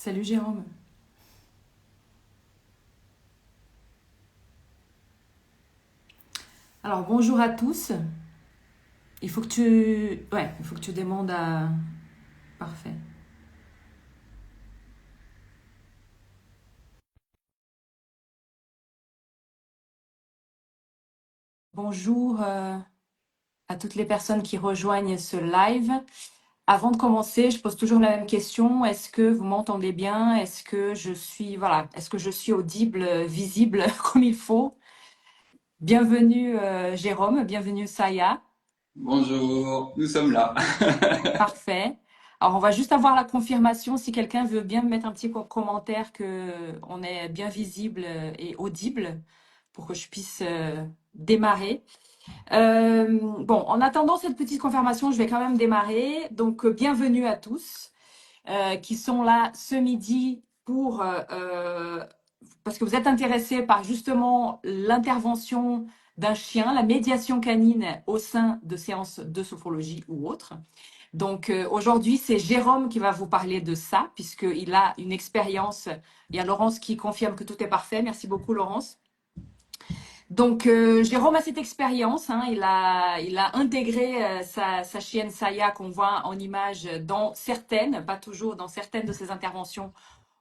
Salut Jérôme. Alors bonjour à tous. Il faut que tu demandes à. Parfait. Bonjour à toutes les personnes qui rejoignent ce live. Avant de commencer, je pose toujours la même question. Est-ce que vous m'entendez bien? Est-ce que je suis audible, visible comme il faut? Bienvenue Jérôme, bienvenue Saya. Bonjour, nous sommes là. Parfait. Alors, on va juste avoir la confirmation si quelqu'un veut bien me mettre un petit commentaire que on est bien visible et audible pour que je puisse démarrer. Bon, en attendant cette petite confirmation, je vais quand même démarrer. Donc, bienvenue à tous qui sont là ce midi parce que vous êtes intéressés par justement l'intervention d'un chien, la médiation canine au sein de séances de sophrologie ou autres. Donc aujourd'hui, c'est Jérôme qui va vous parler de ça, puisqu'il a une expérience. Il y a Laurence qui confirme que tout est parfait. Merci beaucoup, Laurence. Donc Jérôme a cette expérience. Hein, il a intégré sa chienne Saya qu'on voit en image dans certaines, pas toujours, dans certaines de ses interventions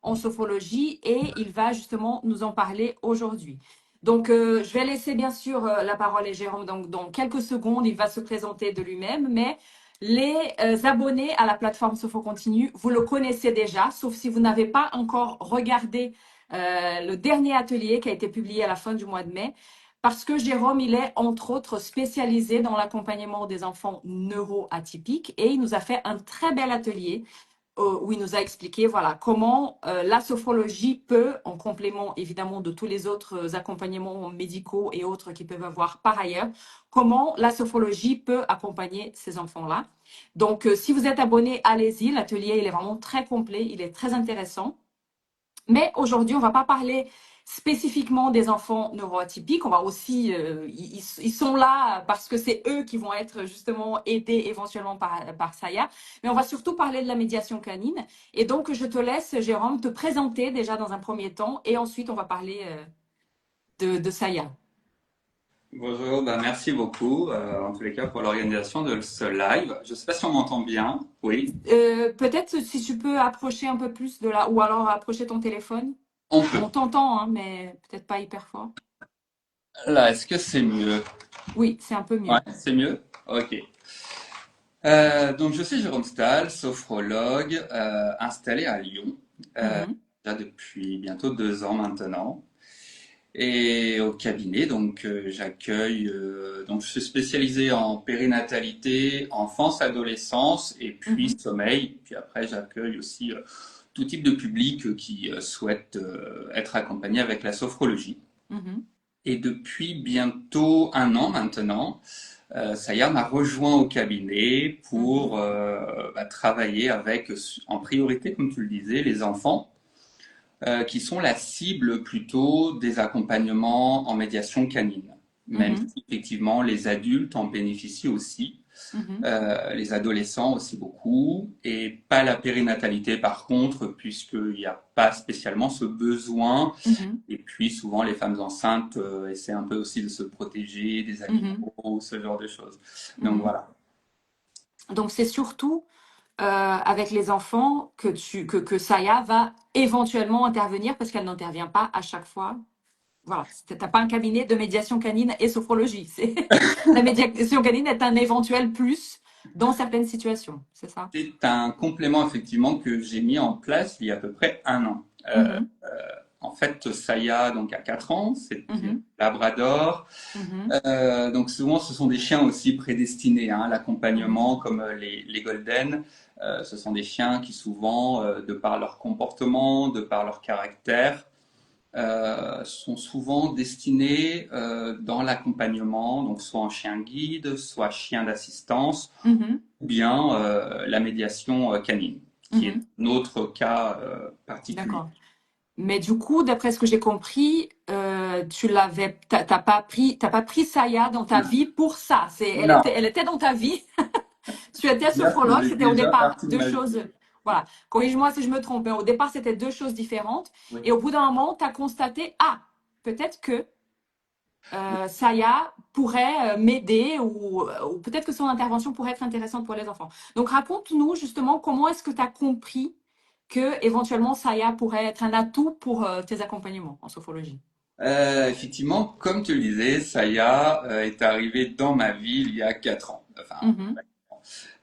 en sophrologie, et il va justement nous en parler aujourd'hui. Donc, je vais laisser bien sûr la parole à Jérôme dans quelques secondes. Il va se présenter de lui-même, mais les abonnés à la plateforme Sophro Continue, vous le connaissez déjà, sauf si vous n'avez pas encore regardé le dernier atelier qui a été publié à la fin du mois de mai, parce que Jérôme, il est entre autres spécialisé dans l'accompagnement des enfants neuroatypiques et il nous a fait un très bel atelier où il nous a expliqué voilà, comment la sophrologie peut, en complément évidemment de tous les autres accompagnements médicaux et autres qu'ils peuvent avoir par ailleurs, comment la sophrologie peut accompagner ces enfants-là. Donc, si vous êtes abonné, allez-y. L'atelier, il est vraiment très complet, il est très intéressant. Mais aujourd'hui, on ne va pas parler spécifiquement des enfants neuroatypiques. On va aussi, ils sont là parce que c'est eux qui vont être justement aidés éventuellement par Saya. Mais on va surtout parler de la médiation canine. Et donc, je te laisse, Jérôme, te présenter déjà dans un premier temps et ensuite, on va parler de Saya. Bonjour, merci beaucoup en tous les cas pour l'organisation de ce live. Je ne sais pas si on m'entend bien. Oui, Peut-être si tu peux approcher un peu plus de là, ou alors approcher ton téléphone. on peut. On t'entend, hein, mais peut-être pas hyper fort. Là, est-ce que c'est mieux? Oui, c'est un peu Ouais, mieux. c'est mieux? Ok. Donc, je suis Jérôme Stahl, sophrologue, installé à Lyon, Mhm, déjà depuis bientôt 2 ans maintenant. Et au cabinet, donc j'accueille, donc je suis spécialisé en périnatalité, enfance, adolescence et puis mhm, sommeil. Puis après, j'accueille aussi tout type de public qui souhaite être accompagné avec la sophrologie. mhm, Et depuis bientôt 1 an maintenant, Saya m'a rejoint au cabinet mhm. pour travailler avec, en priorité, comme tu le disais, les enfants qui sont la cible plutôt des accompagnements en médiation canine. Même Mhm, si effectivement les adultes en bénéficient aussi, mhm, les adolescents aussi beaucoup, et pas la périnatalité par contre, puisqu'il n'y a pas spécialement ce besoin. mhm, Et puis souvent les femmes enceintes essaient un peu aussi de se protéger des mhm, animaux, ce genre de choses. Donc mhm. voilà. Donc c'est surtout avec les enfants que Saya va éventuellement intervenir parce qu'elle n'intervient pas à chaque fois. Voilà, t'as pas un cabinet de médiation canine et sophrologie. La médiation canine est un éventuel plus dans certaines situations, c'est ça? C'est un complément effectivement que j'ai mis en place il y a à peu près 1 an. Mhm, En fait, Saya donc a 4 ans, c'est une mhm, Labrador. mhm, Donc souvent, ce sont des chiens aussi prédestinés à mhm, l'accompagnement, comme les Golden. Ce sont des chiens qui souvent, de par leur comportement, de par leur caractère, sont souvent destinés dans l'accompagnement, donc soit en chien guide, soit chien d'assistance, mhm, ou bien la médiation canine, qui est mhm. un autre cas particulier. D'accord. Mais du coup, d'après ce que j'ai compris, t'as pas pris Saya dans ta vie pour ça. Non, Elle était dans ta vie. Tu étais c'est-à-dire que sophrologue, c'est c'était au déjà départ partie de deux ma choses. vie. Voilà, corrige-moi si je me trompe, mais au départ, c'était deux choses différentes. Oui. Et au bout d'un moment, tu as constaté, ah, peut-être que Saya pourrait m'aider ou peut-être que son intervention pourrait être intéressante pour les enfants. Donc, raconte-nous justement comment est-ce que tu as compris que éventuellement Saya pourrait être un atout pour tes accompagnements en sophrologie. Effectivement, comme tu le disais, Saya est arrivée dans ma vie il y a 4 ans. Enfin, Mhm,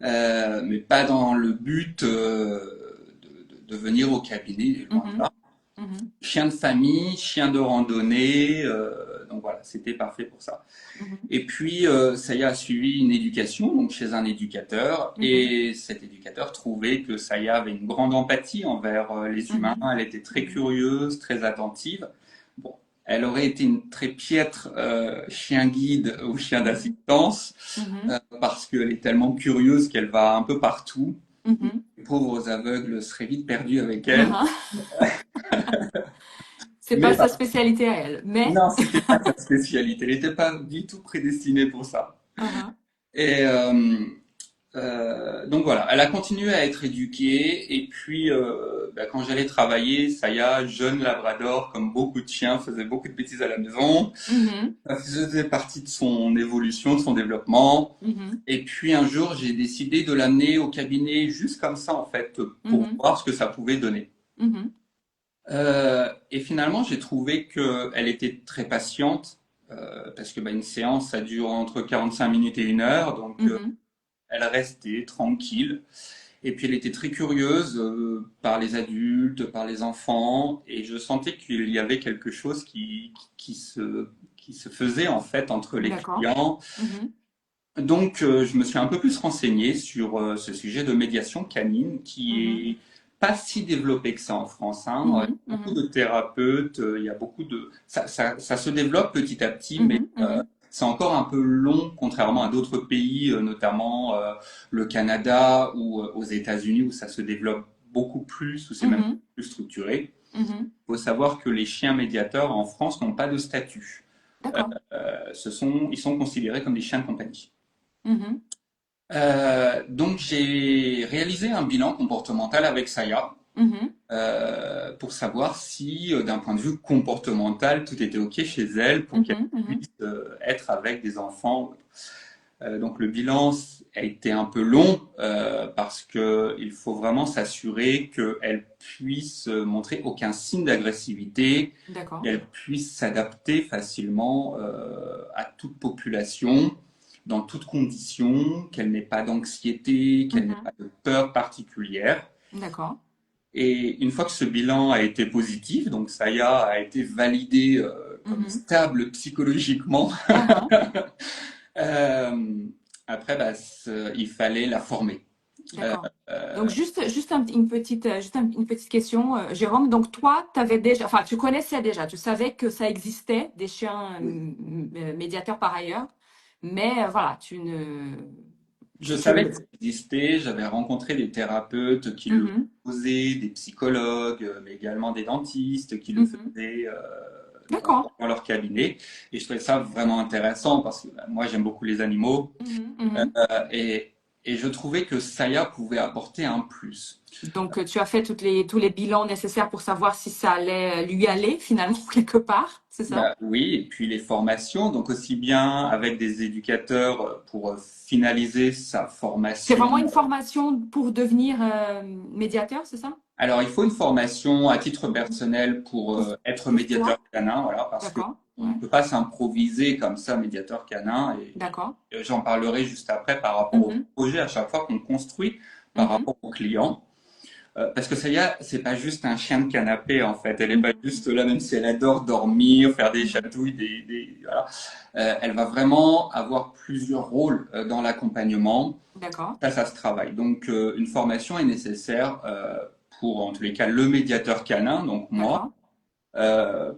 mais pas dans le but de venir au cabinet, loin de mhm, là. mhm, Chien de famille, chien de randonnée, donc voilà, c'était parfait pour ça. mhm, Et puis, Saya a suivi une éducation, donc chez un éducateur, mhm, et cet éducateur trouvait que Saya avait une grande empathie envers les humains. mhm, Elle était très mhm, curieuse, très attentive. Bon, elle aurait été une très piètre chien guide ou chien mhm, d'assistance, mhm, parce qu'elle est tellement curieuse qu'elle va un peu partout. mhm, Les pauvres aveugles seraient vite perdus avec elle. mhm. C'est pas Mais sa voilà. spécialité à elle, mais Non, c'était pas sa spécialité. Elle n'était pas du tout prédestinée pour ça. Mhm, Et donc voilà, elle a continué à être éduquée. Et puis, quand j'allais travailler, Saya, jeune labrador, comme beaucoup de chiens, faisait beaucoup de bêtises à la maison. mhm, Ça faisait partie de son évolution, de son développement. mhm, Et puis un jour, j'ai décidé de l'amener au cabinet juste comme ça, en fait, pour mhm, voir ce que ça pouvait donner. mhm, Et finalement, j'ai trouvé qu'elle était très patiente, parce que une séance, ça dure entre 45 minutes et 1 heure, donc mhm. elle restait tranquille. Et puis elle était très curieuse par les adultes, par les enfants, et je sentais qu'il y avait quelque chose qui se faisait en fait entre les D'accord. clients. Mhm, Donc, je me suis un peu plus renseigné sur ce sujet de médiation canine qui mhm, est pas si développé que ça en France, hein. mhm, Beaucoup mhm, de thérapeutes, il y a beaucoup de ça se développe petit à petit, mais mhm, mhm, c'est encore un peu long, contrairement à d'autres pays, notamment le Canada ou aux États-Unis où ça se développe beaucoup plus, où c'est même mhm, plus structuré. mhm. Il faut savoir que les chiens médiateurs en France n'ont pas de statut. D'accord. Ils sont considérés comme des chiens de compagnie. Mhm, Donc j'ai réalisé un bilan comportemental avec Saya mhm, pour savoir si, d'un point de vue comportemental, tout était OK chez elle pour qu'elle mhm, mhm, puisse être avec des enfants. Donc le bilan a été un peu long parce que il faut vraiment s'assurer qu'elle puisse montrer aucun signe d'agressivité, d'accord. qu'elle puisse s'adapter facilement à toute population, dans toutes conditions, qu'elle n'ait pas d'anxiété, qu'elle n'ait Mhm, pas de peur particulière. d'accord. Et une fois que ce bilan a été positif, donc Saya a été validée comme Mhm, stable psychologiquement, aha, euh, après, il fallait la former. Euh, d'accord. Donc euh, juste une petite question, Jérôme. Donc toi, enfin, tu connaissais déjà, tu savais que ça existait des chiens oui. médiateurs par ailleurs, mais voilà, Je tu savais que ça existait, j'avais rencontré des thérapeutes qui le Mhm, faisaient, des psychologues, mais également des dentistes qui le mhm. faisaient D'accord. dans leur cabinet. Et je trouvais ça vraiment intéressant parce que moi j'aime beaucoup les animaux Mhm, mhm. et, et je trouvais que Saya pouvait apporter un plus. Donc, tu as fait tous les bilans nécessaires pour savoir si ça allait lui aller finalement quelque part, c'est ça? Oui, et puis les formations, donc aussi bien avec des éducateurs pour finaliser sa C'est formation. vraiment une formation pour devenir médiateur, c'est ça? Alors, il faut une formation à titre personnel pour Pour, être pour médiateur toi? canin, voilà, parce que D'accord. on ne Ouais. peut pas s'improviser comme ça médiateur canin. D'accord. Et j'en parlerai juste après par rapport au Mhm, projet à chaque fois qu'on construit par mhm, rapport au client. Parce que Saya, c'est pas juste un chien de canapé en fait. Elle est pas mhm, juste là, même si elle adore dormir, faire des mhm. chatouilles, voilà. Elle va vraiment avoir plusieurs rôles dans l'accompagnement. D'accord. Ça se travaille. Donc, une formation est nécessaire pour, en tous les cas, le médiateur canin, donc moi, D'accord.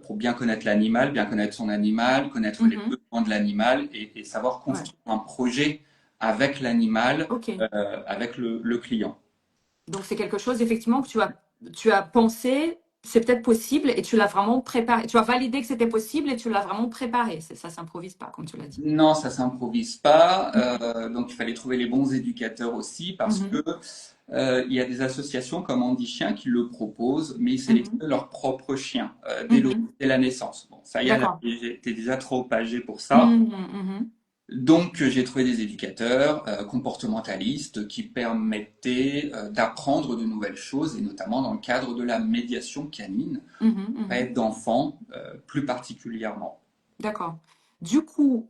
pour bien connaître l'animal, bien connaître son animal, connaître les Mhm. besoins de l'animal et savoir Ouais. construire un projet avec l'animal, OK. avec le client. Donc, c'est quelque chose effectivement que tu as pensé c'est peut-être possible et tu l'as vraiment préparé. Tu as validé que c'était possible et tu l'as vraiment préparé. Ça s'improvise pas, comme tu l'as dit. Non, ça s'improvise pas. Donc il fallait trouver les bons éducateurs aussi parce que Mhm, il y a des associations comme Andy Chien qui le proposent, mais ils mhm, sélectionnent leur propre chien mhm. dès la naissance. Bon, ça y est, D'accord. j'étais déjà trop âgé pour ça. Mhm, mhm, Donc j'ai trouvé des éducateurs comportementalistes qui permettaient d'apprendre de nouvelles choses, et notamment dans le cadre de la médiation canine, mhm, auprès mhm. d'enfants plus particulièrement. D'accord. Du coup,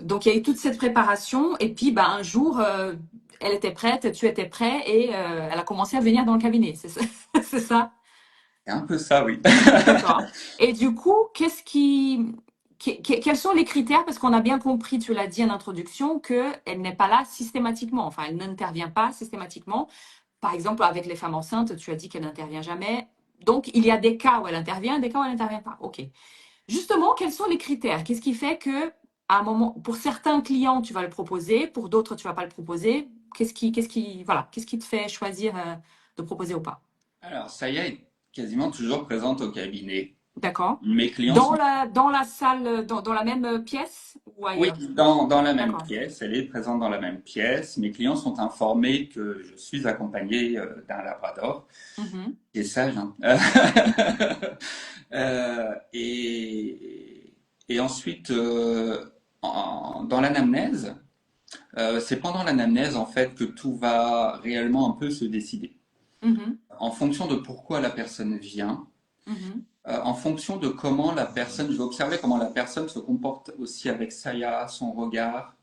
donc il y a eu toute cette préparation et puis bah, un jour, elle était prête, tu étais prêt et elle a commencé à venir dans le cabinet. C'est ça? C'est ça? C'est un peu ça, oui. D'accord. Et du coup, quels sont les critères? Parce qu'on a bien compris, tu l'as dit en introduction, qu'elle n'est pas là systématiquement. Enfin, elle n'intervient pas systématiquement. Par exemple, avec les femmes enceintes, tu as dit qu'elle n'intervient jamais. Donc, il y a des cas où elle intervient, des cas où elle n'intervient pas. OK. Justement, quels sont les critères? Qu'est-ce qui fait que, à un moment, pour certains clients, tu vas le proposer, pour d'autres, tu vas pas le proposer? Voilà, qu'est-ce qui te fait choisir de proposer ou pas? Alors, Saya est quasiment toujours présente au cabinet. D'accord. Mes clients sont, Dans la salle, dans la même pièce ou oui, ailleurs? dans la même D'accord. pièce. Elle est présente dans la même pièce. Mes clients sont informés que je suis accompagné d'un labrador. Mhm, Qui est sage, hein. Et ensuite, dans l'anamnèse, c'est pendant l'anamnèse en fait que tout va réellement un peu se décider. mhm, En fonction de pourquoi la personne vient, mhm, en fonction de comment la personne, je vais observer comment la personne se comporte aussi avec Saya, son regard.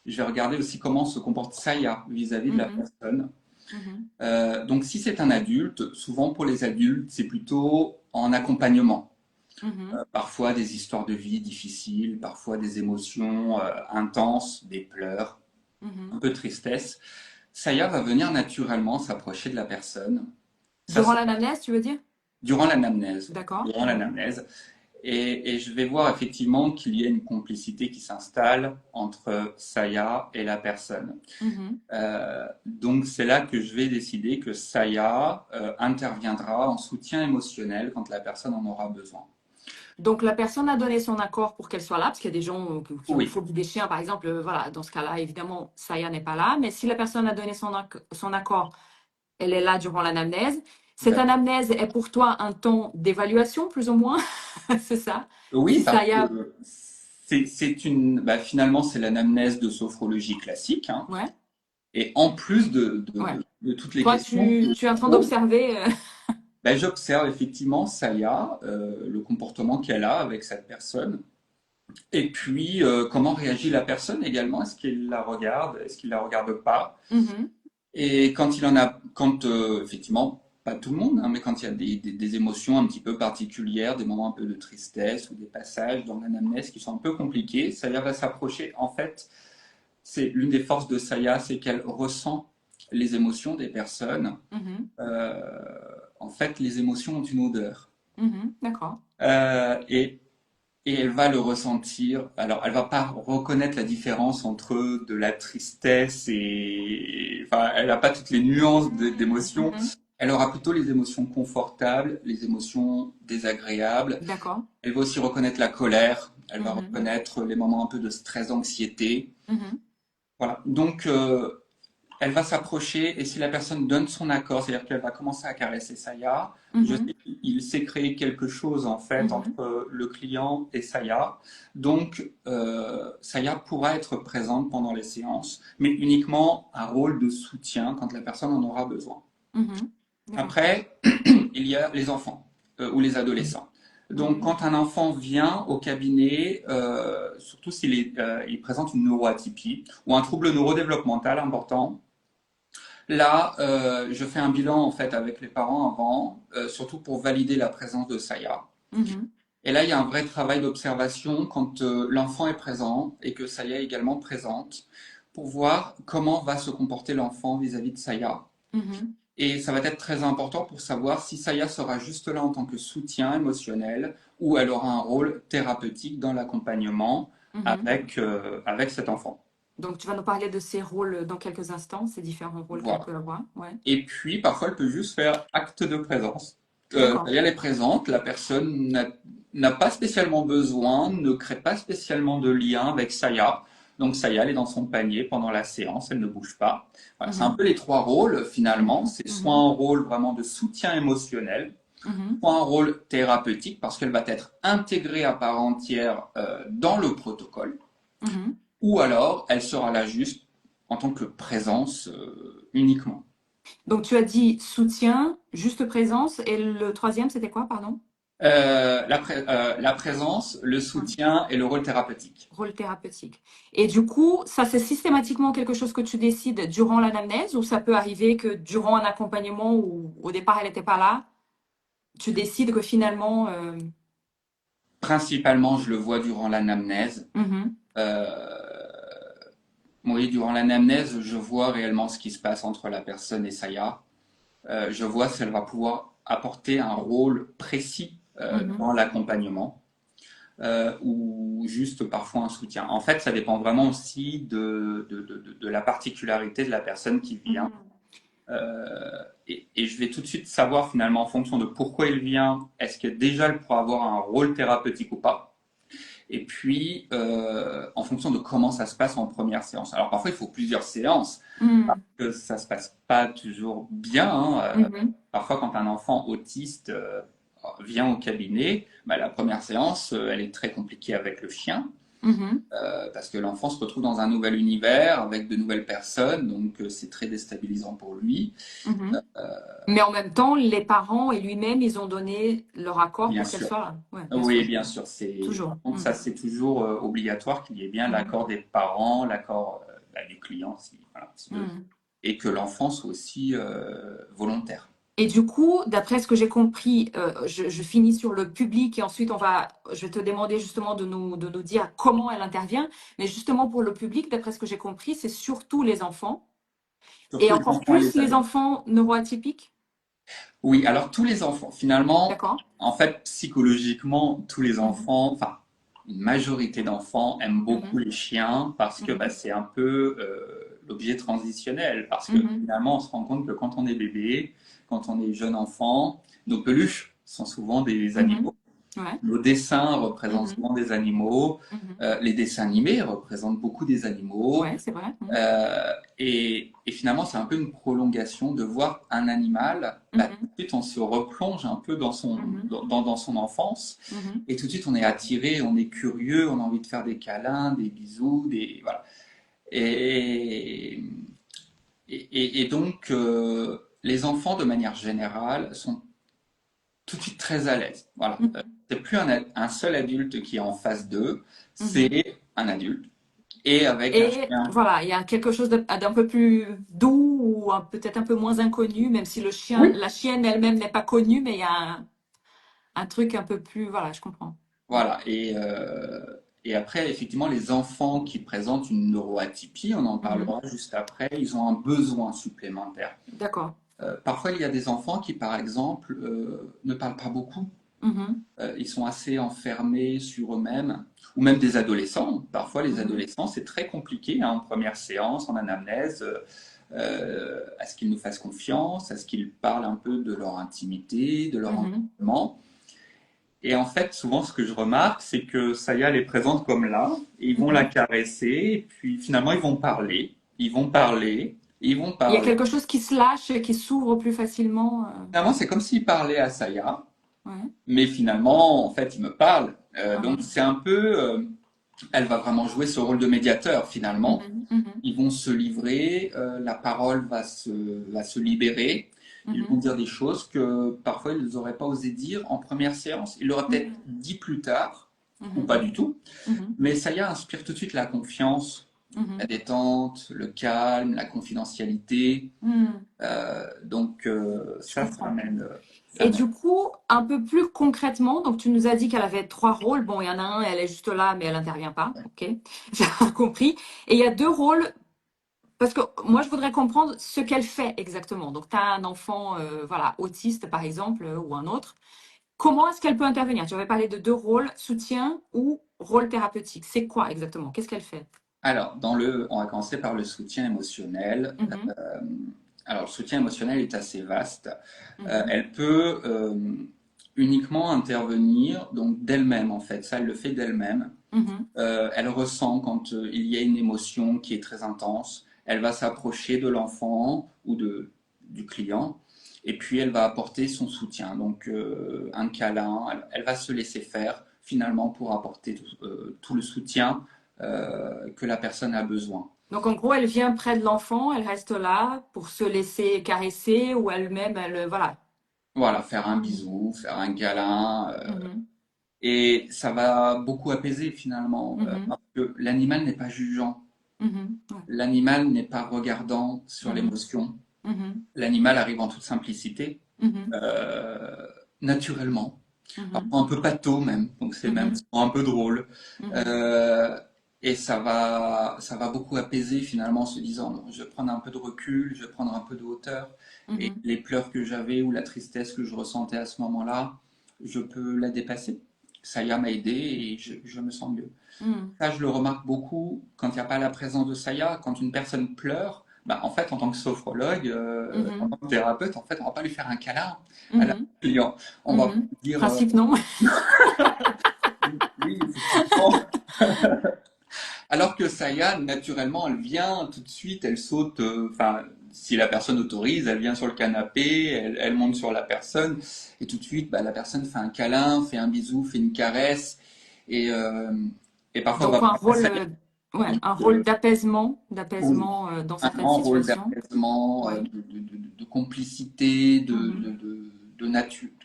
Je vais regarder aussi comment se comporte Saya vis-à-vis de la mhm, personne. mhm, Donc si c'est un adulte, souvent pour les adultes, c'est plutôt en accompagnement. mhm, Parfois des histoires de vie difficiles, parfois des émotions intenses, des pleurs, un mhm. peu de tristesse. Saya va venir naturellement s'approcher de la personne. Ça Durant se l'anamnèse, tu veux dire? durant l'anamnèse. D'accord. Durant Mhm, l'anamnèse. Et je vais voir effectivement qu'il y a une complicité qui s'installe entre Saya et la personne. mhm. Donc c'est là que je vais décider que Saya interviendra en soutien émotionnel quand la personne en aura besoin. Donc, la personne a donné son accord pour qu'elle soit là, parce qu'il y a des gens qui ont une Oui, phobie des chiens, par exemple. Voilà, dans ce cas-là, évidemment, Saya n'est pas là. Mais si la personne a donné son accord, elle est là durant l'anamnèse. tout Cette à fait. anamnèse est pour toi un temps d'évaluation, plus ou moins. C'est ça. Oui, Si parce Saya. que finalement, c'est l'anamnèse de sophrologie classique, hein. Ouais, Et en plus ouais. de toutes les Toi, questions que je tu es en train pose, d'observer. j'observe effectivement Saya, le comportement qu'elle a avec cette personne. Et puis, comment réagit la personne également? Est-ce qu'il la regarde? Est-ce qu'il la regarde pas? Mhm, Et quand il en a, quand effectivement, pas tout le monde, hein, mais quand il y a des émotions un petit peu particulières, des moments un peu de tristesse ou des passages dans l'anamnèse qui sont un peu compliqués, Saya va s'approcher. En fait, c'est l'une des forces de Saya, c'est qu'elle ressent les émotions des personnes. mhm, Euh, En fait, les émotions ont une odeur. mhm. D'accord. Euh, et, et elle va le ressentir. Alors, elle va pas reconnaître la différence entre de la tristesse et, enfin, elle n'a pas toutes les nuances Mhm, d'émotions. mhm. Elle aura plutôt les émotions confortables, les émotions désagréables. D'accord. Elle va aussi reconnaître la colère. Elle va Mhm, reconnaître les moments un peu de stress, d'anxiété. mhm, Voilà. Donc, elle va s'approcher et si la personne donne son accord, c'est-à-dire qu'elle va commencer à caresser Saya, je mhm, sais qu'il s'est créé quelque chose en fait mhm, entre le client et Saya. Donc, Saya pourra être présente pendant les séances, mais uniquement un rôle de soutien quand la personne en aura besoin. mhm. D'accord. Après, il y a les enfants ou les adolescents. Donc, Mhm, quand un enfant vient au cabinet, surtout il présente une neuroatypie ou un trouble neurodéveloppemental important, là, je fais un bilan en fait avec les parents avant, surtout pour valider la présence de Saya. mhm, Et là, il y a un vrai travail d'observation quand l'enfant est présent et que Saya est également présente pour voir comment va se comporter l'enfant vis-à-vis de Saya. mhm, Et ça va être très important pour savoir si Saya sera juste là en tant que soutien émotionnel ou elle aura un rôle thérapeutique dans l'accompagnement mhm. avec cet enfant. Donc, tu vas nous parler de ces rôles dans quelques instants, ces différents rôles qu'elle Voilà. peut avoir. Ouais. Et puis, parfois, elle peut juste faire acte de présence. D'accord. Elle est présente, la personne n'a pas spécialement besoin, ne crée pas spécialement de lien avec Saya. Donc Saya, elle est dans son panier pendant la séance, elle ne bouge pas. Voilà, c'est un Mhm. peu les trois rôles finalement. Mhm. C'est soit Mhm. un rôle vraiment de soutien émotionnel, Mhm. soit un rôle thérapeutique parce qu'elle va être intégrée à part entière dans le protocole, Mhm. ou alors elle sera là juste en tant que présence uniquement. Donc, tu as dit soutien, juste présence, et le troisième, c'était quoi, pardon? La présence, le Ouais. soutien et le rôle thérapeutique. Rôle thérapeutique. Et du coup, ça, c'est systématiquement quelque chose que tu décides durant l'anamnèse ou ça peut arriver que durant un accompagnement où au départ elle n'était pas là, tu décides que finalement. Principalement, je le vois durant l'anamnèse. Mhm. Euh, oui, durant l'anamnèse, je vois réellement ce qui se passe entre la personne et Saya. Je vois si elle va pouvoir apporter un rôle précis Mhm. dans l'accompagnement ou juste parfois un soutien. En fait, ça dépend vraiment aussi de la particularité de la personne qui vient. Mhm. Et je vais tout de suite savoir finalement en fonction de pourquoi il vient, est-ce que déjà elle pourra avoir un rôle thérapeutique ou pas. Et puis, en fonction de comment ça se passe en première séance. Alors parfois, il faut plusieurs séances, parce Mhm. que ça se passe pas toujours bien, hein. Mhm. Parfois, quand un enfant autiste vient au cabinet, bah, la première séance, elle est très compliquée avec le chien, Mhm. parce que l'enfant se retrouve dans un nouvel univers avec de nouvelles personnes, donc c'est très déstabilisant pour lui. Mhm. Mais en même temps, les parents et lui-même, ils ont donné leur accord Bien pour qu'elle sûr. soit là. Oui, bien Oui, sûr. bien sûr. Toujours. Par contre, ça, c'est toujours obligatoire qu'il y ait bien Mhm. l'accord des parents, l'accord bah, du client, voilà, Mhm. et que l'enfant soit aussi volontaire. Et du coup, d'après ce que j'ai compris, je finis sur le public et ensuite je vais te demander justement de nous dire comment elle intervient. Mais justement pour le public, d'après ce que j'ai compris, c'est surtout les enfants et Surtout les encore enfants et plus les les adultes. enfants neuroatypiques. Oui, alors tous les enfants, finalement, D'accord? en fait, psychologiquement, tous les Mhm. enfants, enfin, une majorité d'enfants aiment beaucoup Mhm. les chiens parce que bah, Mhm. c'est un peu l'objet transitionnel. Parce que Mhm. finalement, on se rend compte que quand on est bébé, quand on est jeune enfant, nos peluches sont souvent des Mhm. animaux. Ouais. Nos dessins représentent Mhm. souvent des animaux. Mhm. Les dessins animés représentent beaucoup des animaux. Ouais, c'est vrai. Mhm. Et finalement, c'est un peu une prolongation de voir un animal. Bah, tout Mhm. de suite, on se replonge un peu dans Mhm. dans son enfance. Mhm. Et tout de suite, on est attiré, on est curieux, on a envie de faire des câlins, des bisous, voilà. Et, et donc, les enfants, de manière générale, sont tout de suite très à l'aise. Voilà. Mhm. C'est plus un seul adulte qui est en face d'eux, Mhm. c'est un adulte et avec un Et chien. voilà, il y a quelque chose d'un peu plus doux ou peut-être un peu moins inconnu, même si Oui. la chienne elle-même n'est pas connue, mais il y a un truc un peu plus. Voilà, je comprends. Mm. Voilà. Et après, effectivement, les enfants qui présentent une neuroatypie, on en Mhm. parlera juste après, ils ont un besoin supplémentaire. D'accord. Parfois, il y a des enfants qui, par exemple, ne parlent pas beaucoup. Mhm. Ils sont assez enfermés sur eux-mêmes, ou même des adolescents. Parfois, les Mhm. adolescents, c'est très compliqué, hein, en première séance, en anamnèse, à ce qu'ils nous fassent confiance, à ce qu'ils parlent un peu de leur intimité, de leur Mhm. environnement. Et en fait, souvent, ce que je remarque, c'est que Saya les présente comme là, et ils vont la Mhm. caresser, et puis finalement, ils vont parler, ils vont parler, ils vont Il y a parler. quelque chose qui se lâche, et qui s'ouvre plus facilement. Finalement, c'est comme s'ils parlaient à Saya, Ouais. mais finalement, en fait, ils me parlent. Donc, Mhm. c'est un peu, elle va vraiment jouer ce rôle de médiateur, finalement. Mhm. Mhm. Ils vont se livrer, la parole va se libérer. Ils vont Mhm. dire des choses que parfois ils n'auraient pas osé dire en première séance. Ils l'auraient peut-être Mhm. dit plus tard, ou Mhm. pas du tout. Mhm. Mais Saya inspire tout de suite la confiance, la Mhm. détente, le calme, la confidentialité. Mhm. Donc Je ça comprends. amène, ça Et amène. du coup, un peu plus concrètement, donc tu nous as dit qu'elle avait trois rôles. Bon, il y en a un, elle est juste là, mais elle n'intervient pas. Ok, j'ai compris. Et il y a deux rôles, parce que moi, je voudrais comprendre ce qu'elle fait exactement. Donc, tu as un enfant, voilà, autiste, par exemple, ou un autre. Comment est-ce qu'elle peut intervenir? Tu avais parlé de deux rôles, soutien ou rôle thérapeutique. C'est quoi exactement? Qu'est-ce qu'elle fait? Alors, on va commencer par le soutien émotionnel. Mhm. Alors, le soutien émotionnel est assez vaste. Mhm, Elle peut uniquement intervenir donc d'elle-même en fait. Ça, elle le fait d'elle-même. mhm. Elle ressent quand il y a une émotion qui est très intense. Elle va s'approcher de l'enfant ou du client et puis elle va apporter son soutien. Donc un câlin, elle va se laisser faire finalement pour apporter tout le soutien que la personne a besoin. Donc, en gros, elle vient près de l'enfant, elle reste là pour se laisser caresser ou elle-même, elle, voilà. Voilà, faire un Mhm, bisou, faire un câlin, mhm, et ça va beaucoup apaiser finalement, mhm, parce que l'animal n'est pas jugeant, mhm, ouais, l'animal n'est pas regardant sur mhm, l'émotion. mhm, L'animal arrive en toute simplicité, mhm, euh, naturellement, mhm, parfois un peu pâteau même, donc c'est même mhm, souvent un peu drôle. mhm, Euh, et ça va beaucoup apaiser finalement en se disant, bon, je vais prendre un peu de recul, je vais prendre un peu de hauteur, et mhm, les pleurs que j'avais ou la tristesse que je ressentais à ce moment-là, je peux la dépasser. Ça y a m'a aidé et je me sens mieux. mhm, Ça, je le remarque beaucoup quand il n'y a pas la présence de Saya. Quand une personne pleure, bah, en fait, en tant que sophrologue, en mhm, tant que thérapeute, en fait, on va pas lui faire un câlin à la mhm, client. On va mhm. dire Principe non. oui, effectivement. Alors que Saya, naturellement, elle vient tout de suite, elle saute. Enfin, si la personne autorise, elle vient sur le canapé, elle monte sur la personne, et tout de suite, bah, la personne fait un câlin, fait un bisou, fait une caresse, et, euh, et parfois va Donc, un voir rôle, Saya. ouais, un rôle Oui, d'apaisement dans un certaines grand rôle situations. d'apaisement, Oui. de complicité, Mhm,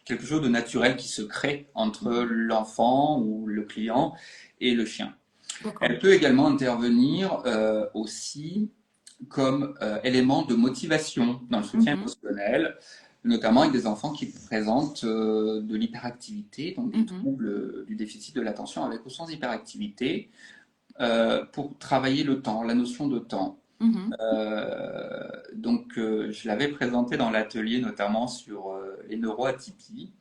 quelque chose de naturel qui se crée entre mhm. l'enfant ou le client et le chien. D'accord. Elle peut également intervenir aussi comme élément de motivation dans le soutien Mhm, émotionnel, notamment avec des enfants qui présentent de l'hyperactivité, donc des mhm, troubles du déficit de l'attention avec ou sans hyperactivité, pour travailler le temps, la notion de temps. mhm. Donc, je l'avais présenté dans l'atelier, notamment sur les neuroatypies.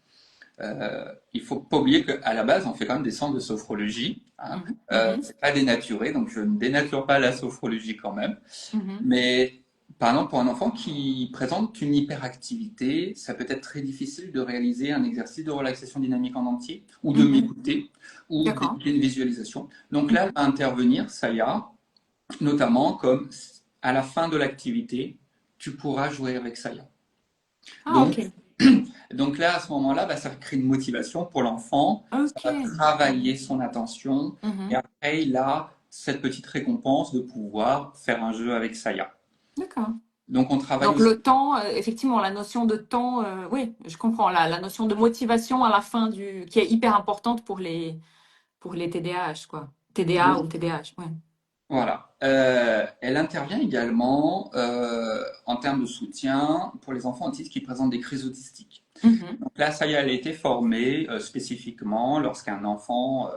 Il faut pas oublier qu'à la base, on fait quand même des centres de sophrologie. Hein. Mhm, mhm, C'est pas dénaturé, donc je ne dénature pas la sophrologie quand même. mhm, Mais par exemple, pour un enfant qui présente une hyperactivité, ça peut être très difficile de réaliser un exercice de relaxation dynamique en entier, ou de mhm. m'écouter, ou D'accord. d'écouter une visualisation. Donc là, elle Mhm. va intervenir, Saya, notamment comme à la fin de l'activité, tu pourras jouer avec Saya. Ah, Donc, ok. donc là, à ce moment-là, bah, ça crée une motivation pour l'enfant, ça Ok. va travailler son attention, et Mhm. après, il a cette petite récompense de pouvoir faire un jeu avec Saya. D'accord. Donc, on travaille Donc aussi. le temps, effectivement, la notion de temps, oui, je comprends. La notion de motivation à la fin qui est hyper importante pour les TDAH, quoi. TDA ou TDAH, ouais. Voilà. Elle intervient également en termes de soutien pour les enfants autistes qui présentent des crises autistiques. Mhm, Donc là, ça y est, elle a été formée spécifiquement lorsqu'un enfant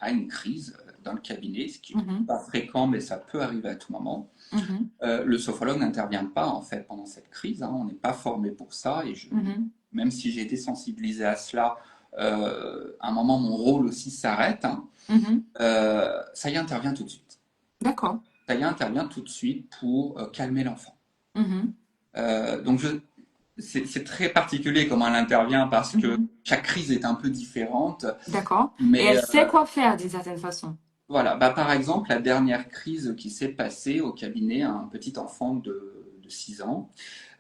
a une crise dans le cabinet, ce qui n'est mhm, pas fréquent, mais ça peut arriver à tout moment. mhm, Le sophrologue n'intervient pas en fait pendant cette crise, hein, on n'est pas formé pour ça, et mhm, même si j'ai été sensibilisé à cela, à un moment mon rôle aussi s'arrête. Hein. mhm. Ça y est, intervient tout de suite. D'accord. Ça y est, intervient tout de suite pour calmer l'enfant. Mhm, Donc c'est très particulier comment elle intervient parce que mhm. chaque crise est un peu différente, D'accord. Et mais elle sait quoi faire d'une certaine façon. voilà. Bah, par exemple, la dernière crise qui s'est passée au cabinet, un petit enfant de 6 ans,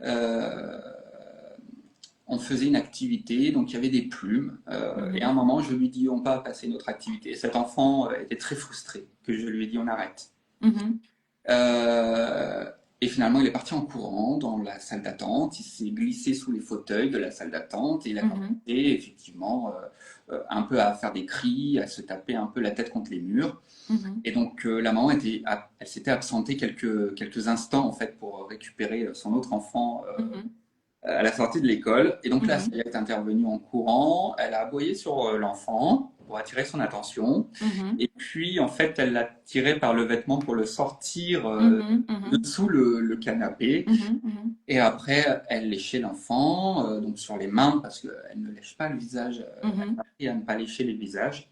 euh, on faisait une activité, donc il y avait des plumes, et à un Mhm, moment je lui dis on va passer notre activité. Et cet enfant était très frustré que je lui ai dit on arrête. mhm, Euh, et finalement, il est parti en courant dans la salle d'attente. Il s'est glissé sous les fauteuils de la salle d'attente et il a commencé mhm, effectivement un peu à faire des cris, à se taper un peu la tête contre les murs. mhm, Et donc la maman elle s'était absentée quelques instants en fait pour récupérer son autre enfant mhm, à la sortie de l'école. Et donc là, ça mhm, est intervenue en courant. Elle a aboyé sur l'enfant pour attirer son attention. mhm, Et puis, en fait, elle l'a tiré par le vêtement pour le sortir mhm, mhm, dessous le canapé. mhm, mhm, Et après, elle léchait l'enfant, donc sur les mains, parce qu'elle ne lèche pas le visage. Elle mhm, m'a appris à ne pas lécher les visages.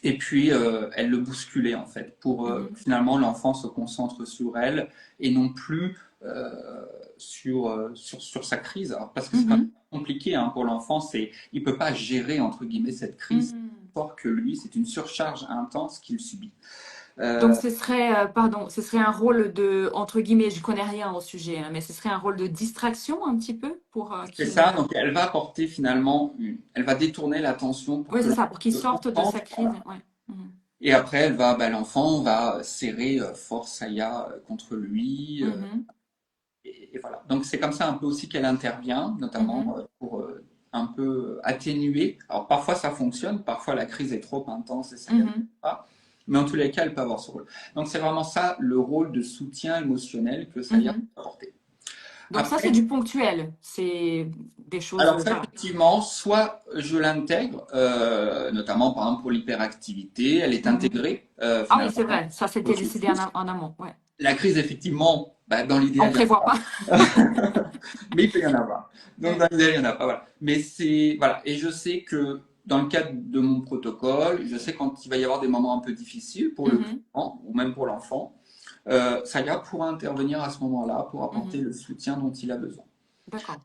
Et puis, elle le bousculait, en fait, pour mhm, finalement l'enfant se concentre sur elle et non plus euh, sur sa crise. Alors, parce que c'est Mhm. compliqué hein, pour l'enfant, il peut pas gérer entre guillemets cette crise. Mhm. Fort que lui, c'est une surcharge intense qu'il subit. Donc Euh, ce serait, pardon, ce serait un rôle de, entre guillemets, je connais rien au sujet, hein, mais ce serait un rôle de distraction un petit peu pour c'est qu'il ça, ne... donc elle va apporter finalement, elle va détourner l'attention pour Oui, que c'est l'enfant ça, pour qu'il se sorte de sa concentre. crise. Ouais. Mhm. Et après, l'enfant va serrer fort Saya contre lui. Mhm. Et voilà. Donc c'est comme ça un peu aussi qu'elle intervient, notamment Mhm. pour un peu atténuer. Alors parfois ça fonctionne, parfois la crise est trop intense et ça y arrive Mhm. pas. Mais en tous les cas, elle peut avoir ce rôle. Donc c'est vraiment ça le rôle de soutien émotionnel que Saya Mhm. peut apporter. Donc ça, c'est Après, du ponctuel. C'est des choses, alors ça voilà. effectivement, soit je l'intègre, notamment par exemple pour l'hyperactivité, elle est Mhm. intégrée Ah oui, finalement c'est dans vrai, ça le c'était décidé processus. en amont. Ouais. La crise effectivement, dans On l'idéal, il y en prévoit a. pas. Mais il peut y en avoir. Donc, Ouais. dans l'idéal, il n'y en a pas. Voilà. Mais c'est. Voilà. Et je sais que dans le cadre de mon protocole, je sais quand il va y avoir des moments un peu difficiles pour le Mhm. client ou même pour l'enfant, Saya pourra intervenir à ce moment-là pour apporter Mhm. le soutien dont il a besoin. D'accord.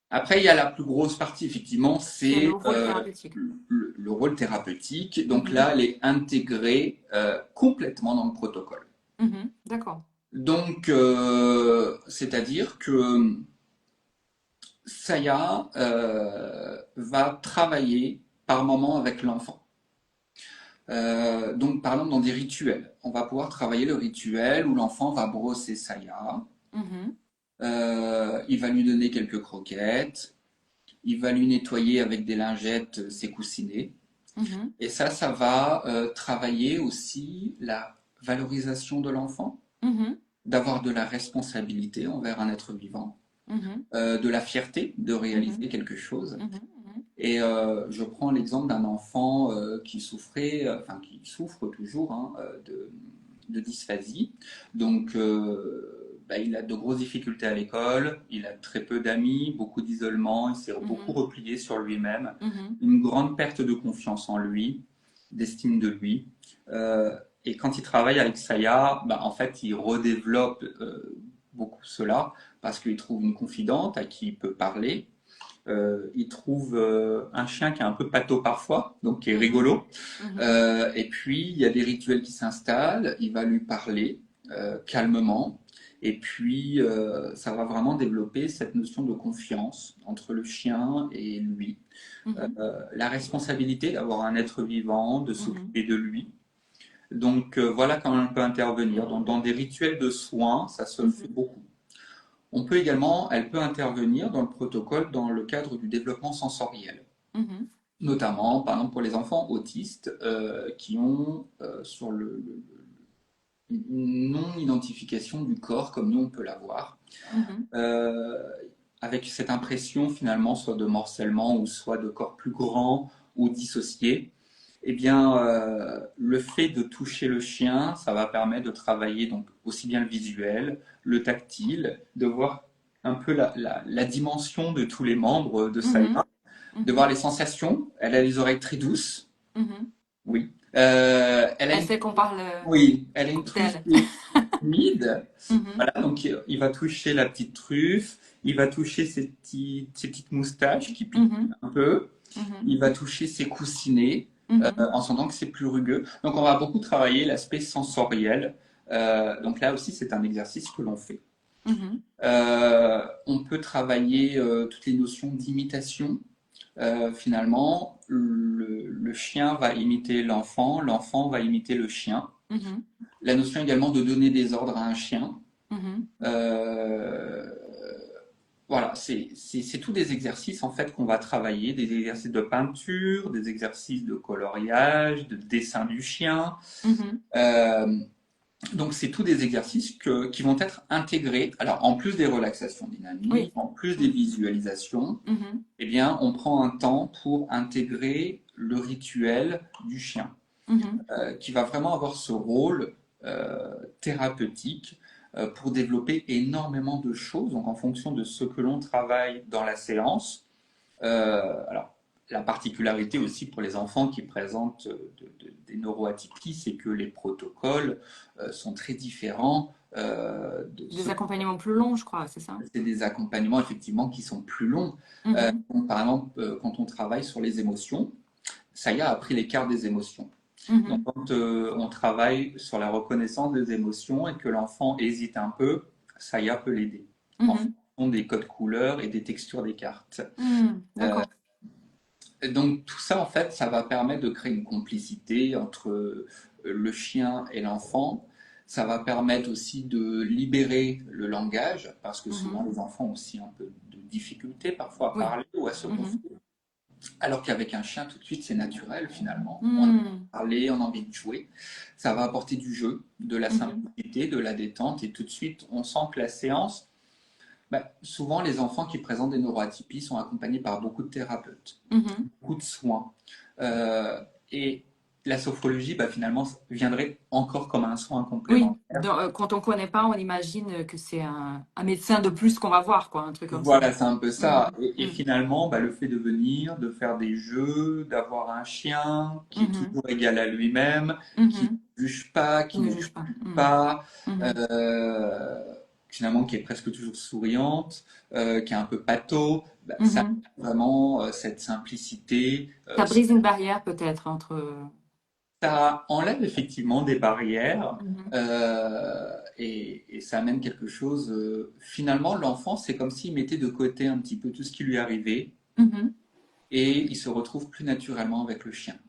Après, il y a la plus grosse partie, effectivement, C'est le c'est rôle thérapeutique. le rôle thérapeutique. Donc Mhm. là, elle est intégrée complètement dans le protocole. Mhm. D'accord. Donc, c'est-à-dire que Saya va travailler par moment avec l'enfant. Donc, par exemple, dans des rituels. On va pouvoir travailler le rituel où l'enfant va brosser Saya. Mhm. Il va lui donner quelques croquettes. Il va lui nettoyer avec des lingettes ses coussinets. Mhm. Et ça va travailler aussi la valorisation de l'enfant, Mhm. d'avoir de la responsabilité envers un être vivant, Mhm. de la fierté de Mhm. réaliser quelque chose. Mhm. Mhm. Et je prends l'exemple d'un enfant qui souffrait, enfin qui souffre toujours hein, de dysphasie. Donc, il a de grosses difficultés à l'école, il a très peu d'amis, beaucoup d'isolement, il s'est beaucoup Mhm. replié sur lui-même, Mhm. une grande perte de confiance en lui, d'estime de lui. Euh, et quand il travaille avec Saya, en fait, il redéveloppe beaucoup cela parce qu'il trouve une confidente à qui il peut parler, il trouve un chien qui est un peu pâteau parfois, donc qui est Mhm. rigolo. Mhm. Et puis, il y a des rituels qui s'installent, il va lui parler calmement. Et puis, ça va vraiment développer cette notion de confiance entre le chien et lui. Mhm. La responsabilité d'avoir un être vivant, de Mhm. s'occuper de lui. Donc, voilà comment on peut intervenir. Donc, dans des rituels de soins, ça se fait Mhm. beaucoup. Elle peut intervenir dans le protocole dans le cadre du développement sensoriel, Mhm. notamment par exemple pour les enfants autistes qui ont sur une non-identification du corps comme nous on peut l'avoir, Mhm. euh, avec cette impression finalement soit de morcellement ou soit de corps plus grand ou dissocié. Eh bien, le fait de toucher le chien, ça va permettre de travailler donc aussi bien le visuel, le tactile, de voir un peu la dimension de tous les membres de Saya, Mhm. de voir Mhm. les sensations. Elle a les oreilles très douces, Mhm. oui. Elle a Elle une, sait qu'on parle oui, elle a une truffe d'elle. qui est humide. Mhm. Voilà, donc il va toucher la petite truffe, il va toucher ses petites moustaches qui piquent Mhm. un peu. Mhm. Il va toucher ses coussinets Mhm. en sentant que c'est plus rugueux. Donc on va beaucoup travailler l'aspect sensoriel. Donc là aussi, c'est un exercice que l'on fait. Mhm. On peut travailler toutes les notions d'imitation. Finalement, le chien va imiter l'enfant, l'enfant va imiter le chien. Mhm. La notion également de donner des ordres à un chien. Mhm. Euh, Voilà, c'est tous des exercices en fait qu'on va travailler, des exercices de peinture, des exercices de coloriage, de dessin du chien. Mhm. Euh, donc c'est tous des exercices qui vont être intégrés. Alors en plus des relaxations dynamiques, Oui. en plus des Mhm. visualisations, Mhm. eh bien on prend un temps pour intégrer le rituel du chien, Mhm. qui va vraiment avoir ce rôle thérapeutique pour développer énormément de choses. Donc en fonction de ce que l'on travaille dans la séance, alors la particularité aussi pour les enfants qui présentent des neuroatypies, c'est que les protocoles sont très différents de Des ceux. accompagnements plus longs, je crois, c'est ça? C'est des accompagnements effectivement qui sont plus longs. Mhm, Donc, par exemple, quand on travaille sur les émotions, ça y a appris les cartes des émotions. Donc, mhm, quand on travaille sur la reconnaissance des émotions et que l'enfant hésite un peu, ça y a peut l'aider en mhm, fonction des codes couleurs et des textures des cartes. d'accord. Et donc tout ça, en fait, ça va permettre de créer une complicité entre le chien et l'enfant. Ça va permettre aussi de libérer le langage, parce que souvent Mhm, les enfants ont aussi un peu de difficulté parfois à oui. parler ou à se Mhm, confier. Alors qu'avec un chien, tout de suite, c'est naturel finalement. On a envie mhm, de parler, on a envie de jouer. Ça va apporter du jeu, de la mhm, simplicité, de la détente, et tout de suite, on sent que la séance, souvent les enfants qui présentent des neuroatypies sont accompagnés par beaucoup de thérapeutes, mhm. beaucoup de soins. Euh, et la sophrologie, finalement, viendrait encore comme un soin Oui, complémentaire. quand on connaît pas, on imagine que c'est un médecin de plus qu'on va voir, quoi, un truc comme ça. Voilà, c'est un peu ça. Mhm, Et mhm, finalement, le fait de venir, de faire des jeux, d'avoir un chien qui est mhm, toujours égal à lui-même, qui mhm. ne juge pas, Qui qui ne ne juge pas. juge Mhm, pas, mhm. euh, finalement qui est presque toujours souriante, qui est un peu pâteau, ça a Mhm. vraiment cette simplicité. Ça brise une barrière peut-être entre. Ça enlève effectivement des barrières Mhm, et ça amène quelque chose. Finalement, l'enfant, c'est comme s'il mettait de côté un petit peu tout ce qui lui arrivait mhm. et il se retrouve plus naturellement avec le chien.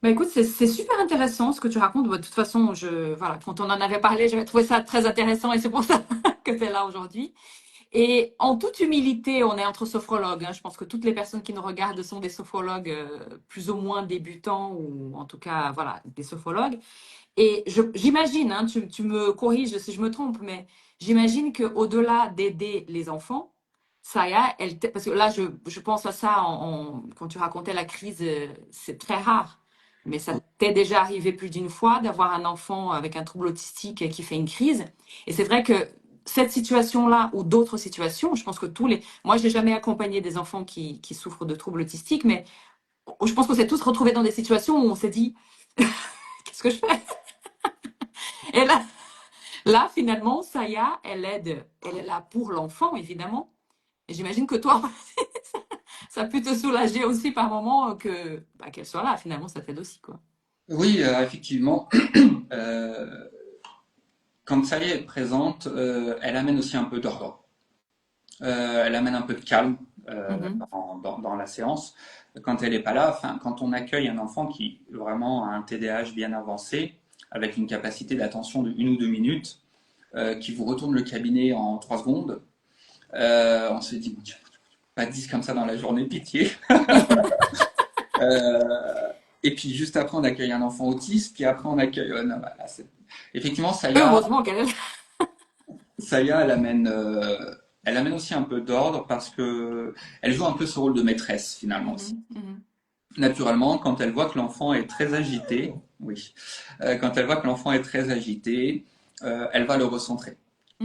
Bah écoute, c'est super intéressant ce que tu racontes. Bah, de toute façon, voilà, quand on en avait parlé, j'avais trouvé ça très intéressant et c'est pour ça que tu es là aujourd'hui. Et en toute humilité, on est entre sophrologues, hein. Je pense que toutes les personnes qui nous regardent sont des sophrologues plus ou moins débutants ou en tout cas, voilà, des sophrologues. Et j'imagine, hein, tu me corriges si je me trompe, mais j'imagine qu'au-delà d'aider les enfants, Saya, parce que là, je pense à ça quand tu racontais la crise, c'est très rare. Mais ça t'est déjà arrivé plus d'une fois d'avoir un enfant avec un trouble autistique qui fait une crise. Et c'est vrai que cette situation-là ou d'autres situations, je pense que Moi, je n'ai jamais accompagné des enfants qui souffrent de troubles autistiques, mais je pense qu'on s'est tous retrouvés dans des situations où on s'est dit, qu'est-ce que je fais? Et là, finalement, Saya, elle est là pour l'enfant, évidemment. Et j'imagine que toi, ça peut te soulager aussi par moment qu'elle soit là. Finalement, ça t'aide aussi, quoi. Oui, effectivement, euh, quand Sally est présente, elle amène aussi un peu d'ordre. Elle amène un peu de calme Mhm, dans la séance. Quand elle n'est pas là, enfin, quand on accueille un enfant qui vraiment a un TDAH bien avancé, avec une capacité d'attention de 1 ou 2 minutes, qui vous retourne le cabinet en 3 secondes, on se dit, mon Dieu, pas 10 comme ça dans la journée, pitié. Et puis juste après, on accueille un enfant autiste, puis après, on accueille. Non, voilà, effectivement, Heureusement qu'elle est là. Saya, elle amène aussi un peu d'ordre parce que elle joue un peu ce rôle de maîtresse finalement aussi. Mhm, mhm, Naturellement, quand elle voit que l'enfant est très agité, oui, quand elle voit que l'enfant est très agité, elle va le recentrer.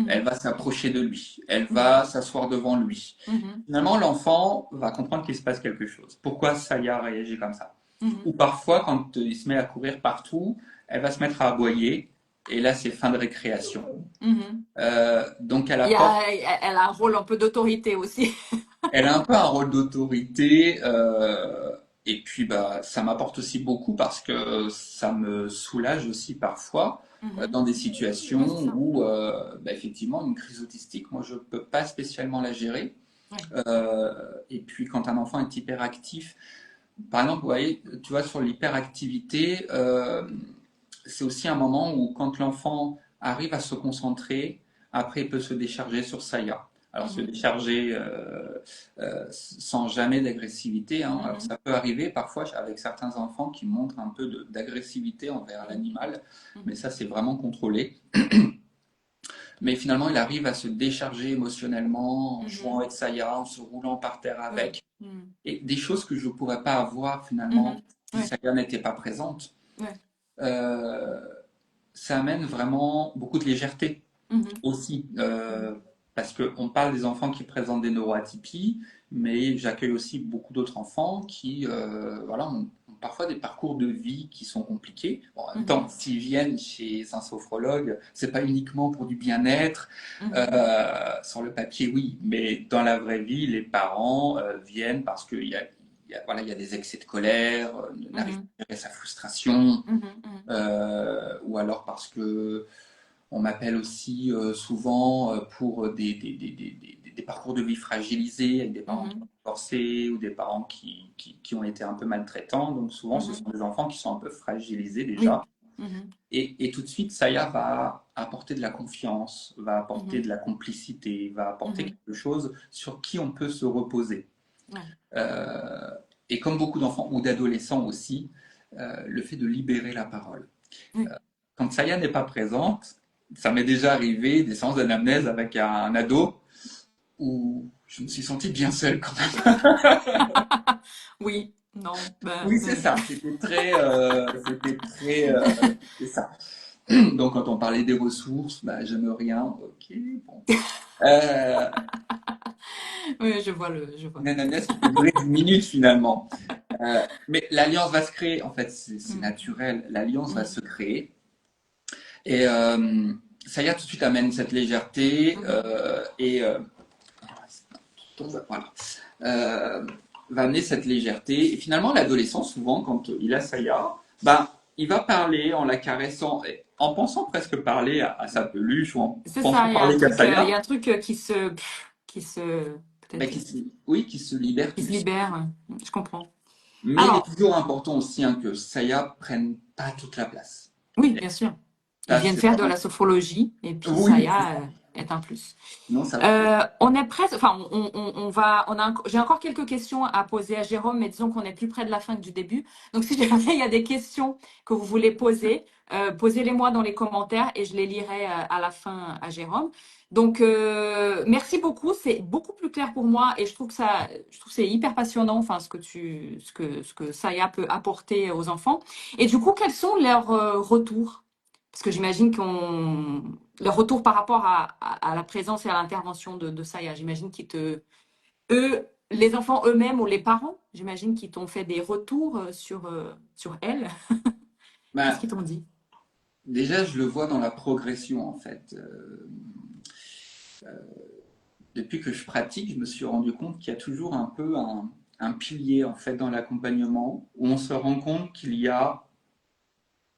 Elle mhm, va s'approcher de lui. Elle mhm, va s'asseoir devant lui. mhm, Finalement, l'enfant va comprendre qu'il se passe quelque chose. Pourquoi Saya réagit comme ça? Ou mhm, parfois, quand il se met à courir partout, elle va se mettre à aboyer. Et là, c'est fin de récréation. mhm. Donc, elle apporte, Elle a un rôle un peu d'autorité aussi. elle a un peu un rôle d'autorité. Et puis, ça m'apporte aussi beaucoup parce que ça me soulage aussi parfois Mhm. dans des Ouais, c'est situations ça. où, effectivement, une crise autistique, moi, je peux pas spécialement la gérer. Ouais. Et puis, quand un enfant est hyperactif, par exemple, vous voyez, tu vois, sur l'hyperactivité, c'est aussi un moment où quand l'enfant arrive à se concentrer, après il peut se décharger sur Saya. Alors se Mhm, décharger sans jamais d'agressivité, hein. Alors mhm, ça peut arriver parfois avec certains enfants qui montrent un peu d'agressivité envers mhm, l'animal, mais mhm, ça c'est vraiment contrôlé. Mais finalement il arrive à se décharger émotionnellement en jouant mhm. avec Saya, en se roulant par terre Ouais. avec. Mhm, Et des choses que je ne pourrais pas avoir finalement mhm. si Ouais. Saya n'était pas présente. Ouais. Euh, Ça amène vraiment beaucoup de légèreté Mhm, aussi. mhm. parce qu'on parle des enfants qui présentent des neuroatypies, mais j'accueille aussi beaucoup d'autres enfants qui voilà, ont parfois des parcours de vie qui sont compliqués. Bon, en même temps, Mhm. s'ils viennent chez un sophrologue, c'est pas uniquement pour du bien-être. Mhm. Sur le papier, oui, mais dans la vraie vie, les parents viennent parce voilà, il y a des excès de colère, n'arrive Mhm. pas à gérer sa frustration, Mhm. Mhm. ou alors parce que on m'appelle aussi souvent pour des parcours de vie fragilisés, avec des parents qui ont Mhm. divorcé ou des parents qui ont été un peu maltraitants. Donc souvent, ce sont Mhm. des enfants qui sont un peu fragilisés Oui. déjà. Mhm. Et tout de suite, Saya va apporter de la confiance, va apporter de Mhm. la complicité, va apporter Mhm. quelque chose sur qui on peut se reposer. Ouais. Euh, et comme beaucoup d'enfants ou d'adolescents aussi, le fait de libérer la parole. Oui. Quand Saya n'est pas présente, ça m'est déjà arrivé des séances d'anamnèse avec un ado où je me suis senti bien seul quand même. Oui. Non. Ben, Oui, c'est ça. C'est ça. Donc quand on parlait des ressources, bah, j'aime rien. Ok, bon. Euh, oui, je vois. une anamnèse qui peut durer 10 minutes finalement. Mais l'alliance va se créer. En fait, c'est Mm. naturel. L'alliance va se Mm. créer. Et Saya tout de suite amène cette légèreté Mhm. voilà, euh, va amener cette légèreté. Et finalement, l'adolescent, souvent, quand il a Saya, ben, il va parler en la caressant, en pensant presque parler à sa peluche ou en C'est pensant ça, parler qu'à il y Saya, a un truc qui se, ben, peut-être, oui, qui se libère qui tout se de suite. libère. Je comprends. Mais il est Alors, toujours important aussi hein, que Saya prenne pas toute la place. oui, Et bien sûr. Ils ça, viennent c'est faire de vraiment... la sophrologie et puis Oui, Saya est un plus. non, ça... On est presque, enfin, j'ai encore quelques questions à poser à Jérôme, mais disons qu'on est plus près de la fin que du début. Donc, si jamais il y a des questions que vous voulez poser, posez-les-moi dans les commentaires et je les lirai à la fin à Jérôme. Donc, merci beaucoup. C'est beaucoup plus clair pour moi et je trouve que c'est hyper passionnant, enfin, ce que Saya peut apporter aux enfants. Et du coup, quels sont leurs retours? Parce que j'imagine qu'on le retour par rapport à la présence et à l'intervention de Saya, j'imagine eux, les enfants eux-mêmes ou les parents, j'imagine qu'ils t'ont fait des retours sur elle. Qu'est-ce Ben, qu'ils t'ont dit? déjà, je le vois dans la progression, en fait. Depuis que je pratique, je me suis rendu compte qu'il y a toujours un peu un pilier, en fait, dans l'accompagnement, où on se rend compte qu'il y a,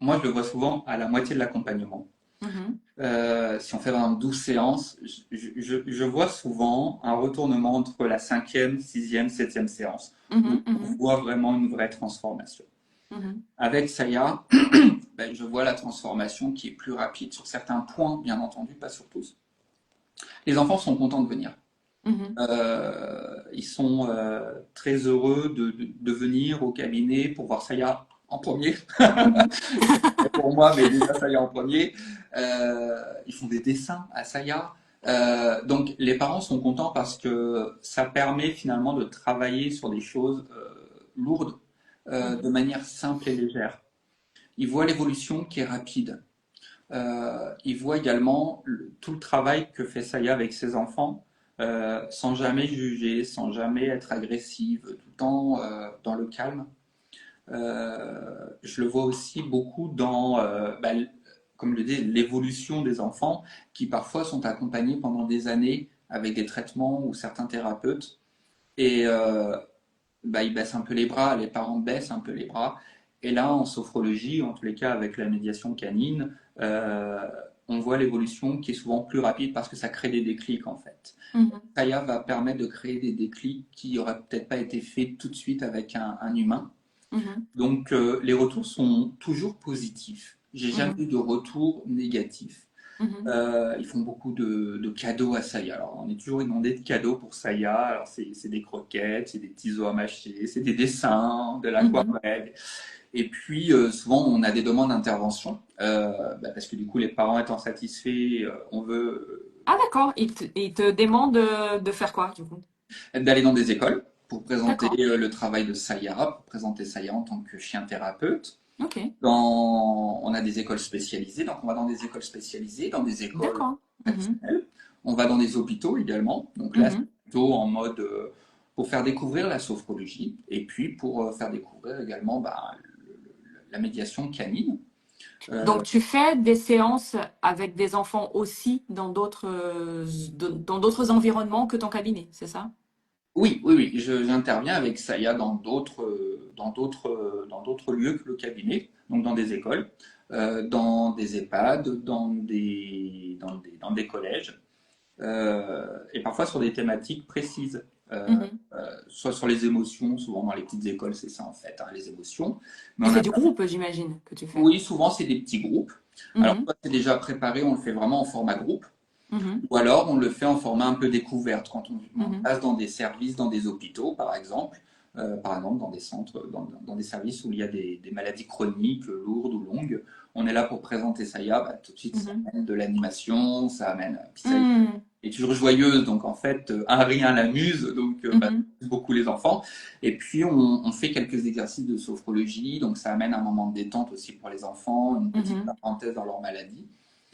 moi, je le vois souvent à la moitié de l'accompagnement. Mhm, Si on fait par exemple 12 séances, je vois souvent un retournement entre la cinquième, sixième, septième séance, où mhm, on mhm, voit vraiment une vraie transformation. mhm, Avec Saya, ben, je vois la transformation qui est plus rapide sur certains points, bien entendu, pas sur tous. Les enfants sont contents de venir. mhm, Ils sont très heureux de venir au cabinet pour voir Saya en premier. mhm, Pour moi, mais déjà Saya en premier. Ils font des dessins à Saya. Donc les parents sont contents parce que ça permet finalement de travailler sur des choses lourdes de mhm, manière simple et légère. Ils voient l'évolution qui est rapide. Ils voient également tout le travail que fait Saya avec ses enfants, sans jamais juger, sans jamais être agressive, tout le temps dans le calme. Je le vois aussi beaucoup dans, bah, comme je le dis, l'évolution des enfants qui parfois sont accompagnés pendant des années avec des traitements ou certains thérapeutes. Et bah, ils baissent un peu les bras, les parents baissent un peu les bras. Et là, en sophrologie, en tous les cas avec la médiation canine, on voit l'évolution qui est souvent plus rapide parce que ça crée des déclics en fait. mhm, Kaya va permettre de créer des déclics qui n'auraient peut-être pas été faits tout de suite avec un humain. mhm, Donc les retours sont toujours positifs. J'ai jamais mhm, eu de retour négatif. mhm. Ils font beaucoup de cadeaux à Saya. Alors, on est toujours inondé de cadeaux pour Saya. Alors, c'est des croquettes, c'est des petits os à mâcher, c'est des dessins, de Mhm. l'aquarelle. Et puis, souvent, on a des demandes d'intervention bah, parce que du coup, les parents étant satisfaits, on veut Ah d'accord, ils te demandent de faire quoi du coup? d'aller dans des écoles pour présenter D'accord, le travail de Saya, pour présenter Saya en tant que chien thérapeute. ok, On a des écoles spécialisées, donc on va dans des écoles spécialisées, dans des écoles d'accord. Mhm, traditionnelles. On va dans des hôpitaux également. Donc là, c'est Mhm. plutôt en mode pour faire découvrir la sophrologie et puis pour faire découvrir également bah, la médiation canine. Euh, Donc, tu fais des séances avec des enfants aussi dans d'autres environnements que ton cabinet, c'est ça? oui, oui, oui, j'interviens avec Saya dans d'autres lieux que le cabinet, donc dans des écoles, dans des EHPAD, dans des collèges. Et parfois sur des thématiques précises, Mhm. soit sur les émotions, souvent dans les petites écoles, c'est ça en fait, hein, les émotions. Mais Et on c'est a, du groupe, j'imagine, que tu fais. oui, souvent c'est des petits groupes. Alors, Mhm. soit c'est déjà préparé, on le fait vraiment en format groupe, Mhm. ou alors on le fait en format un peu découverte, quand on Mhm. passe dans des services, dans des hôpitaux, par exemple dans des centres, dans des services où il y a des maladies chroniques, lourdes ou longues. On est là pour présenter Saya, bah, tout de suite ça Mhm. amène de l'animation, ça amène. Puis Saya Mhm. est toujours joyeuse, donc en fait, un rien l'amuse, donc bah, Mhm. beaucoup les enfants. Et puis on fait quelques exercices de sophrologie, donc ça amène un moment de détente aussi pour les enfants, une petite Mhm. parenthèse dans leur maladie.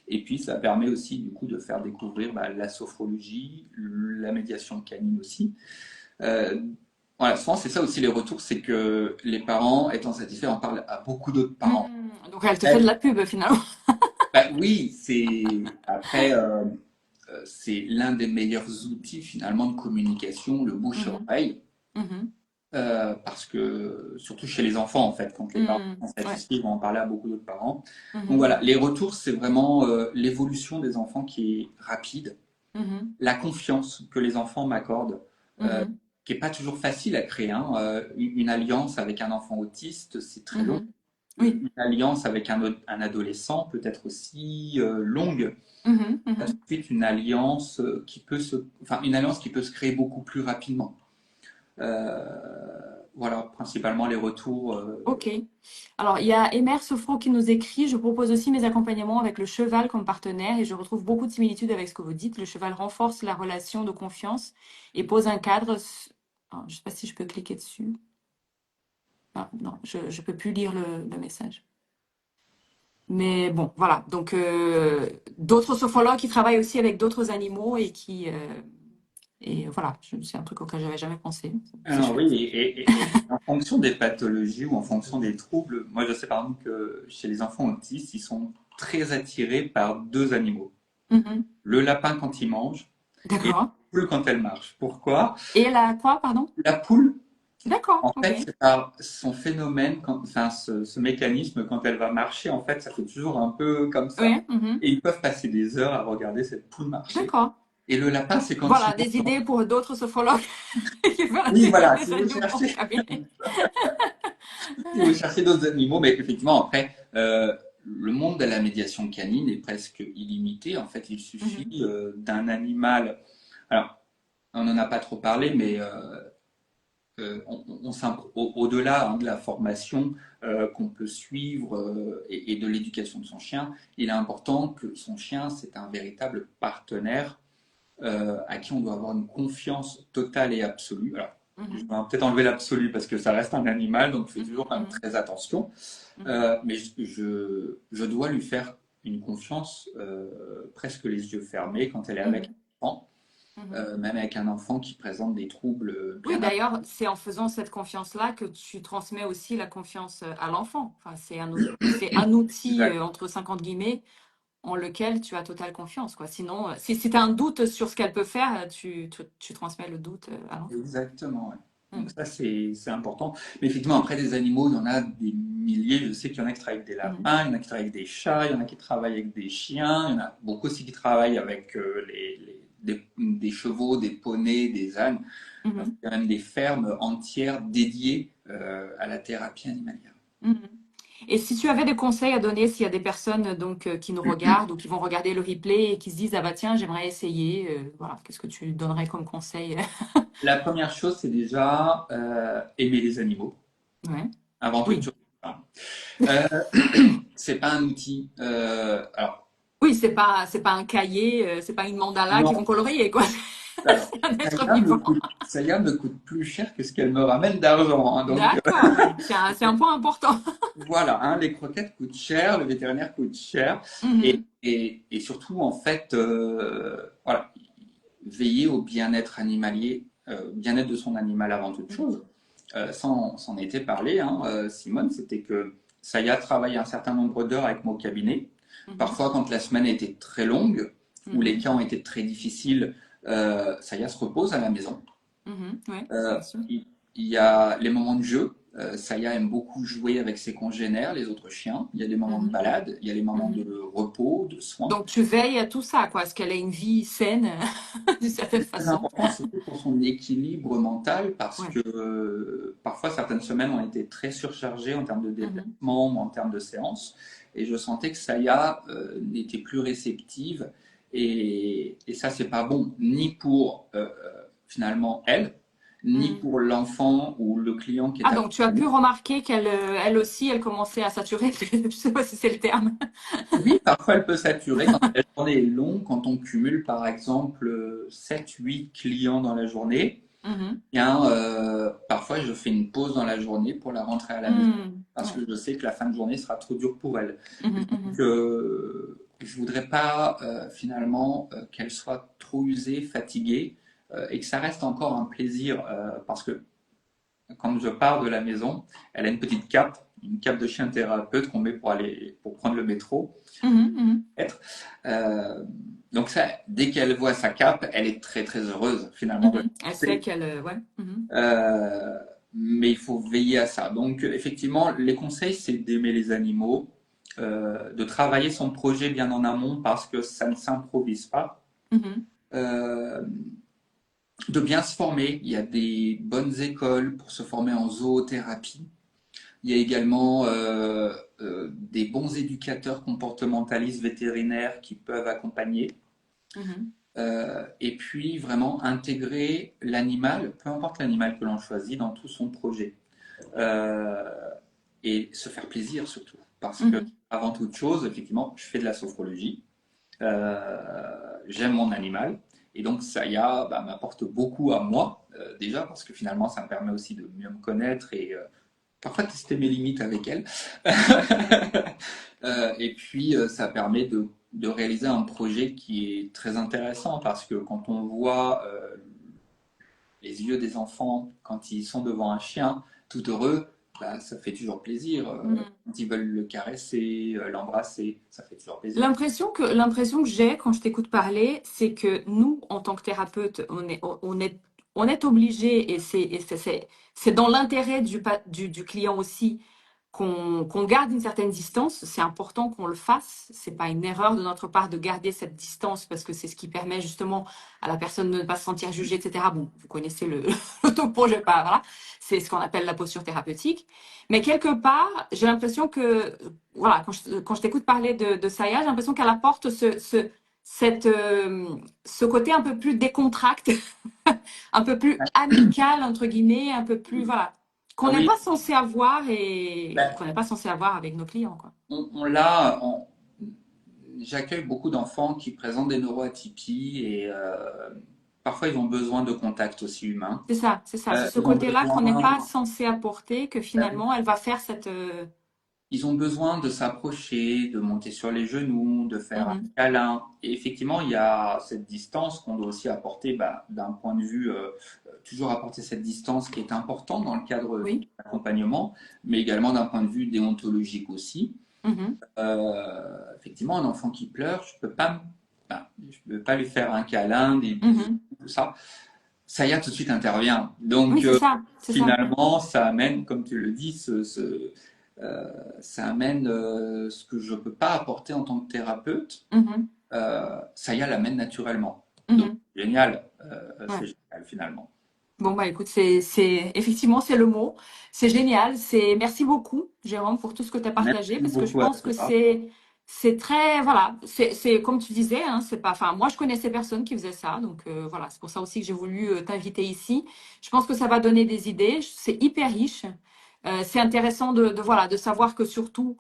Et puis ça permet aussi du coup de faire découvrir bah, la sophrologie, la médiation canine aussi. Euh, voilà, souvent c'est ça aussi les retours, c'est que les parents étant satisfaits en parlent à beaucoup d'autres parents. Mhm. Donc, elle te fait de la pub, finalement. Bah, oui, c'est après c'est l'un des meilleurs outils finalement de communication, le bouche à Mhm. oreille, Mhm. parce que surtout chez les enfants en fait, quand les parents Mhm. sont Ouais. satisfaits, ils vont en parler à beaucoup d'autres parents. Donc Mhm. voilà, les retours, c'est vraiment l'évolution des enfants qui est rapide, Mhm. la confiance que les enfants m'accordent, euh, Mhm. qui est pas toujours facile à créer, hein. Une alliance avec un enfant autiste, c'est très long. Mhm. Oui. Une alliance avec un adolescent peut être aussi longue. Mhm. Tout de Mhm. suite une alliance enfin une alliance qui peut se créer beaucoup plus rapidement. Euh, voilà, principalement les retours. Ok. Alors, il y a Emer Sofro qui nous écrit, je propose aussi mes accompagnements avec le cheval comme partenaire et je retrouve beaucoup de similitudes avec ce que vous dites. Le cheval renforce la relation de confiance et pose un cadre. Alors, je ne sais pas si je peux cliquer dessus. Ah, non, je ne peux plus lire le message. Mais bon, voilà. Donc, d'autres sophrologues qui travaillent aussi avec d'autres animaux et voilà, c'est un truc auquel j'avais jamais pensé. C'est Alors oui, chouette. et en fonction des pathologies ou en fonction des troubles, moi je sais par exemple que chez les enfants autistes, ils sont très attirés par deux animaux. Mhm. Le lapin quand il mange et la D'accord. poule quand elle marche. Pourquoi? Et la quoi, pardon? La poule, D'accord, en ok. fait, c'est par son phénomène, enfin ce mécanisme, quand elle va marcher, en fait, ça fait toujours un peu comme ça. Oui, mhm. Et ils peuvent passer des heures à regarder cette poule marcher. D'accord. Et le lapin, c'est quand il Voilà, des idées pour d'autres sophrologues qui veulent oui, attirer voilà, des animaux au cabinet. si vous cherchez d'autres animaux, mais effectivement, après, le monde de la médiation canine est presque illimité. En fait, il suffit Mhm, d'un animal. Alors, on n'en a pas trop parlé, mais au-delà hein, de la formation qu'on peut suivre et de l'éducation de son chien, il est important que son chien, c'est un véritable partenaire à qui on doit avoir une confiance totale et absolue. Alors, je vais mhm, peut-être enlever l'absolu parce que ça reste un animal, donc je fais mhm, toujours quand même mhm, très attention. mhm, Mais je dois lui faire une confiance presque les yeux fermés quand elle est avec mhm, un enfant, mhm. même avec un enfant qui présente des troubles Oui, bien d'ailleurs, c'est en faisant cette confiance-là que tu transmets aussi la confiance à l'enfant. Enfin, c'est un outil, exact. entre 50 guillemets, en lequel tu as totale confiance, quoi. Sinon, si tu as un doute sur ce qu'elle peut faire, tu transmets le doute à l'enfant. Exactement, ouais. Donc Mhm, ça, c'est important. Mais effectivement, après, des animaux, il y en a des milliers. Je sais qu'il y en a qui travaillent avec des mhm, lapins, il y en a qui travaillent avec des chats, il y en a qui travaillent avec des chiens, il y en a beaucoup aussi qui travaillent avec des chevaux, des poneys, des ânes. Donc, mhm, il y a même des fermes entières dédiées à la thérapie animalière. mhm. Et si tu avais des conseils à donner, s'il y a des personnes donc qui nous regardent ou qui vont regarder le replay et qui se disent ah bah tiens j'aimerais essayer, voilà, qu'est-ce que tu donnerais comme conseil? La première chose, c'est déjà aimer les animaux, Ouais. avant toute Oui. chose. Euh, c'est pas un outil. Alors, Oui, c'est pas un cahier, c'est pas une mandala qui vont non. colorier quoi. Alors, C'est un être Saya me vivant. coûte, Saya me coûte plus cher que ce qu'elle me ramène d'argent, hein. Donc D'accord. C'est un point important. voilà, hein, les croquettes coûtent cher, le vétérinaire coûte cher, Mhm, et surtout en fait, voilà, veiller au bien-être animalier, bien-être de son animal avant toute chose. Ça, on s'en était parlé, hein, Simone, c'était que Saya travaille un certain nombre d'heures avec mon cabinet. Mhm. Parfois, quand la semaine était très longue ou les Mhm. cas ont été très difficiles, Saya se repose à la maison. Mhm. Ouais, Euh, bien sûr. il y a les moments de jeu. Saya aime beaucoup jouer avec ses congénères, les autres chiens. Il y a des moments de Mhm. balade, il y a les moments de Mhm. repos, de soins. Donc, tu veilles à tout ça, quoi, à ce qu'elle ait une vie saine, d'une certaine Très façon. important, surtout pour son équilibre mental, parce Ouais. que parfois certaines semaines ont été très surchargées en termes de Mhm. déplacements ou en termes de séances, et je sentais que Saya n'était plus réceptive, et ça c'est pas bon, ni pour finalement elle, ni Mhm. pour l'enfant ou le client qui est Ah, donc tu as pu accompagné. remarquer qu'elle, elle aussi, elle commençait à saturer. Je sais pas si c'est le terme. Oui, parfois elle peut saturer quand la journée est longue, quand on cumule par exemple 7-8 clients dans la journée. Mhm. Bien, parfois, je fais une pause dans la journée pour la rentrer à la maison Mhm. parce Ouais. que je sais que la fin de journée sera trop dure pour elle. Mhm. Donc, Mhm. je voudrais pas finalement qu'elle soit trop usée, fatiguée et que ça reste encore un plaisir parce que quand je pars de la maison, elle a une cape de chien thérapeute qu'on met pour prendre le métro. Mhm. Mhm. Être. Euh, donc ça, dès qu'elle voit sa cape, elle est très très heureuse finalement de la Mhm. Elle sait porter. qu'elle, ouais. Mhm. Euh, mais il faut veiller à ça. Donc, effectivement, les conseils, c'est d'aimer les animaux, de travailler son projet bien en amont parce que ça ne s'improvise pas, Mhm. euh, de bien se former. Il y a des bonnes écoles pour se former en zoothérapie. Il y a également des bons éducateurs comportementalistes vétérinaires qui peuvent accompagner. Mhm. Et puis vraiment intégrer l'animal, peu importe l'animal que l'on choisit, dans tout son projet. Euh, et se faire plaisir surtout. Parce que, Mhm. avant toute chose, effectivement, je fais de la sophrologie, j'aime mon animal, et donc Saya m'apporte beaucoup à moi, déjà, parce que finalement, ça me permet aussi de mieux me connaître et parfois tester mes limites avec elle. Et puis, ça permet de réaliser un projet qui est très intéressant, parce que quand on voit les yeux des enfants quand ils sont devant un chien tout heureux, ça fait toujours plaisir. Mhm. Quand ils veulent le caresser, l'embrasser, ça fait toujours plaisir. L'impression que j'ai quand je t'écoute parler, c'est que nous, en tant que thérapeute, on est obligé, c'est dans l'intérêt du client aussi, qu'on garde une certaine distance. C'est important qu'on le fasse. C'est pas une erreur de notre part de garder cette distance parce que c'est ce qui permet justement à la personne de ne pas se sentir jugée, etc. Bon, vous connaissez le topo, je vais pas, voilà. C'est ce qu'on appelle la posture thérapeutique. Mais quelque part, j'ai l'impression que voilà, quand je t'écoute parler de Saya, j'ai l'impression qu'elle apporte ce côté un peu plus décontracté, un peu plus amical, entre guillemets, un peu plus, voilà, qu'on Ah n'est oui, pas censé avoir et ben, qu'on n'est pas censé avoir avec nos clients, quoi. on l'a. J'accueille beaucoup d'enfants qui présentent des neuroatypies et parfois ils ont besoin de contact aussi humain. C'est ça, c'est ça. C'est ce Ils ont côté-là qu'on n'est pas besoin, censé apporter, que finalement, elle va faire cette. Ils ont besoin de s'approcher, de monter sur les genoux, de faire un Mhm. câlin. Et effectivement, il y a cette distance qu'on doit aussi apporter d'un point de vue, toujours apporter cette distance qui est importante dans le cadre de Oui. l'accompagnement, mais également d'un point de vue déontologique aussi. Mhm. Effectivement, un enfant qui pleure, je peux pas lui faire un câlin, des bisous, Mhm. tout ça. Ça y est, tout de suite intervient. Donc, Oui, c'est ça, c'est ça. finalement, ça amène, comme tu le dis, ça amène ce que je ne peux pas apporter en tant que thérapeute. Mhm. Ça y est, l'amène naturellement. Donc, Mhm. génial, Ouais. c'est génial finalement. Bon, bah écoute, effectivement, c'est le mot. C'est génial. Merci beaucoup, Jérôme, pour tout ce que tu as partagé, Merci parce que je beaucoup à pense que toi. c'est très, voilà, comme tu disais, hein, c'est pas, enfin, moi, je connaissais personne qui faisait ça, donc voilà, c'est pour ça aussi que j'ai voulu t'inviter ici. Je pense que ça va donner des idées. C'est hyper riche. C'est intéressant voilà, de savoir que surtout,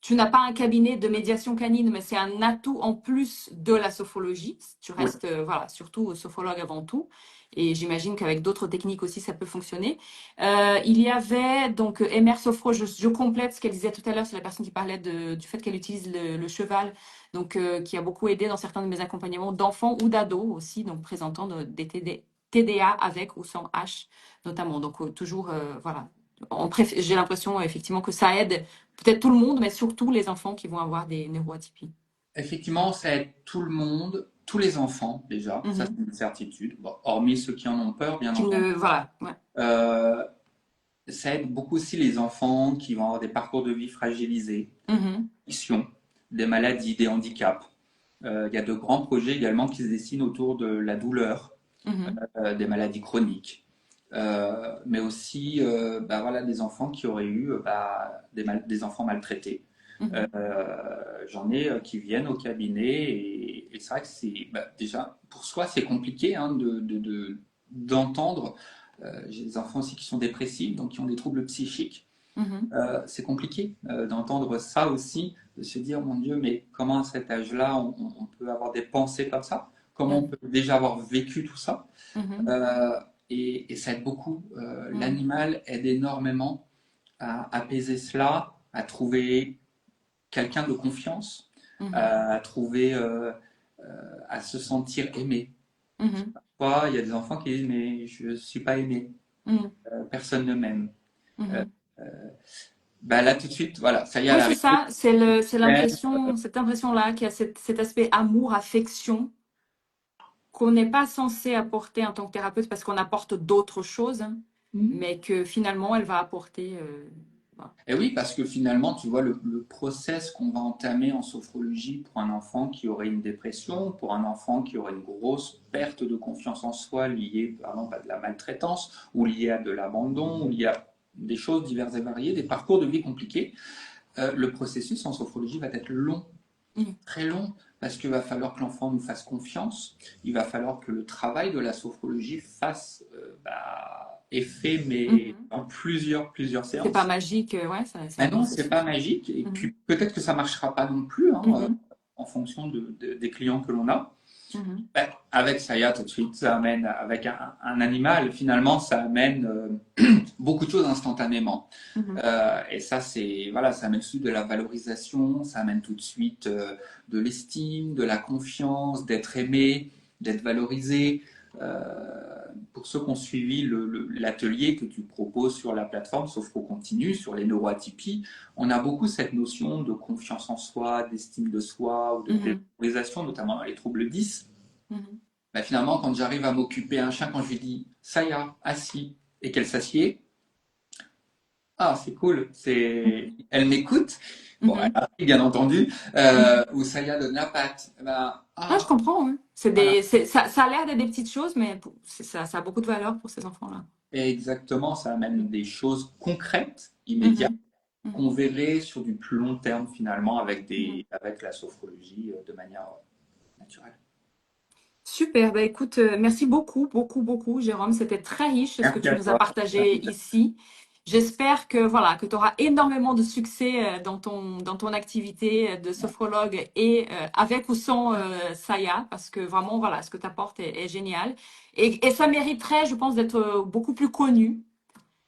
tu n'as pas un cabinet de médiation canine, mais c'est un atout en plus de la sophrologie. Tu Oui. restes, voilà, surtout sophrologue avant tout. Et j'imagine qu'avec d'autres techniques aussi, ça peut fonctionner. Il y avait donc MR Sophro, je complète ce qu'elle disait tout à l'heure, c'est la personne qui parlait du fait qu'elle utilise le cheval, donc qui a beaucoup aidé dans certains de mes accompagnements d'enfants ou d'ados aussi, donc présentant des TDA avec ou sans H notamment. Donc toujours, voilà. J'ai l'impression effectivement que ça aide peut-être tout le monde, mais surtout les enfants qui vont avoir des neuroatypies. Effectivement, ça aide tout le monde, tous les enfants déjà, ça c'est Mhm. une certitude. Bon, hormis ceux qui en ont peur, bien Qui entendu. ne, voilà, ouais. Euh, Ça aide beaucoup aussi les enfants qui vont avoir des parcours de vie fragilisés, Mhm. des maladies, des handicaps. Il y a de grands projets également qui se dessinent autour de la douleur, Mhm. des maladies chroniques, mais aussi bah, voilà, des enfants qui auraient eu des enfants maltraités. Mhm. J'en ai qui viennent au cabinet et c'est vrai que c'est bah, déjà pour soi c'est compliqué hein, d'entendre. J'ai des enfants aussi qui sont dépressifs, donc qui ont des troubles psychiques. Mhm. C'est compliqué d'entendre ça aussi, de se dire mon Dieu, mais comment à cet âge-là on peut avoir des pensées comme ça? Comment on Mhm. peut déjà avoir vécu tout ça? Mhm. Euh, et ça aide beaucoup. Mhm. L'animal aide énormément à apaiser cela, à trouver quelqu'un de confiance, Mhm. à trouver, à se sentir aimé. Mhm. Parfois, il y a des enfants qui disent mais je ne suis pas aimé, Mhm. personne ne m'aime. Euh, Mhm. Bah là tout de suite, voilà, ça y est, à Oui, la c'est réponse. ça, c'est l'impression, cette impression-là qu'il y a cet aspect amour, affection qu'on n'est pas censé apporter en tant que thérapeute parce qu'on apporte d'autres choses, hein, mais que finalement elle va apporter. Voilà. Et oui, parce que finalement, tu vois, le process qu'on va entamer en sophrologie pour un enfant qui aurait une dépression, pour un enfant qui aurait une grosse perte de confiance en soi liée, par exemple, à de la maltraitance, ou liée à de l'abandon, ou liée à des choses diverses et variées, des parcours de vie compliqués, le processus en sophrologie va être long, Mhm. très long, parce qu'il va falloir que l'enfant nous fasse confiance, il va falloir que le travail de la sophrologie fasse effet, mais Mhm. en plusieurs C'est pas séances. magique, ouais, c'est Ben un non, c'est pas processus. magique. Et puis Mhm. peut-être que ça marchera pas non plus, hein, Mhm. en fonction des clients que l'on a. Mhm. Ben, avec Saya, tout de suite, ça amène, avec un animal, finalement, ça amène beaucoup de choses instantanément. Mhm. Et ça, c'est, voilà, ça amène tout de suite de la valorisation, ça amène tout de suite de l'estime, de la confiance, d'être aimé, d'être valorisé. Pour ceux qui ont suivi l'atelier que tu proposes sur la plateforme Sophro Continue, sur les neuroatypies, on a beaucoup cette notion de confiance en soi, d'estime de soi ou de Mhm. valorisation, notamment dans les troubles 10. Mhm. Ben, finalement, quand j'arrive à m'occuper un chien, quand je lui dis Saya, assis, et qu'elle s'assied, ah, c'est cool, elle m'écoute. Bon, elle Mhm. a pris, bien entendu, Mhm. ou Saya donne la patte. Ben, Ah, je ah, comprends, ouais. voilà. Ça a l'air d'être des petites choses, mais ça a beaucoup de valeur pour ces enfants-là. Et exactement, ça amène Mhm. des choses concrètes, immédiates, Mhm. qu'on Mhm. verrait sur du plus long terme finalement Mhm. avec la sophrologie de manière naturelle. Super, bah écoute, merci beaucoup, beaucoup, beaucoup, Jérôme. C'était très riche ce que Merci tu à nous as toi. partagé ici. J'espère que voilà, que tu auras énormément de succès dans ton activité de sophrologue et avec ou sans Saya, parce que vraiment, voilà, ce que tu apportes est génial. Et ça mériterait, je pense, d'être beaucoup plus connu.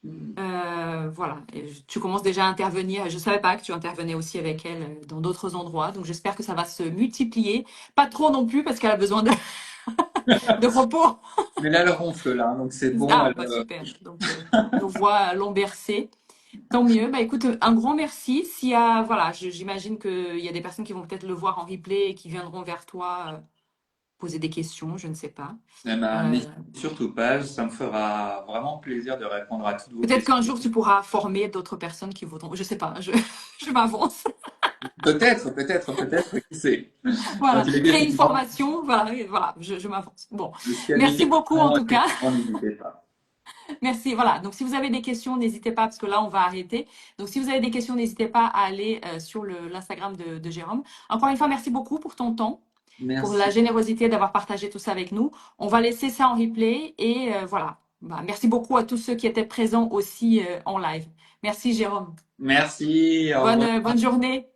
Voilà, et tu commences déjà à intervenir. Je ne savais pas que tu intervenais aussi avec elle dans d'autres endroits, donc j'espère que ça va se multiplier. Pas trop non plus, parce qu'elle a besoin de repos. Mais là, elle ronfle là, donc c'est bon. Ah, bah super. Donc, nos voix l'ont bercé. Tant mieux. Bah écoute, un grand merci. S'il y a, voilà, j'imagine qu'il y a des personnes qui vont peut-être le voir en replay et qui viendront vers toi poser des questions, je ne sais pas. Eh ben, Euh, n'hésitez surtout pas, ça me fera vraiment plaisir de répondre à toutes vos Peut-être qu'un questions. jour tu pourras former d'autres personnes qui voudront. Je sais pas, je m'avance. Peut-être, qui sait. Dans Voilà, tous les cas, créer une effectivement, formation, voilà, et voilà, je m'avance. Bon, s'il y a des merci beaucoup en questions, tout cas. effectivement, n'hésitez pas. Merci. Voilà. Donc, si vous avez des questions, n'hésitez pas, parce que là, on va arrêter. Donc, si vous avez des questions, n'hésitez pas à aller sur l'Instagram de Jérôme. Encore une fois, merci beaucoup pour ton temps, pour la Merci. générosité d'avoir partagé tout ça avec nous. On va laisser ça en replay et voilà. Bah, merci beaucoup à tous ceux qui étaient présents aussi en live. Merci, Jérôme. Merci, au revoir. Bonne journée.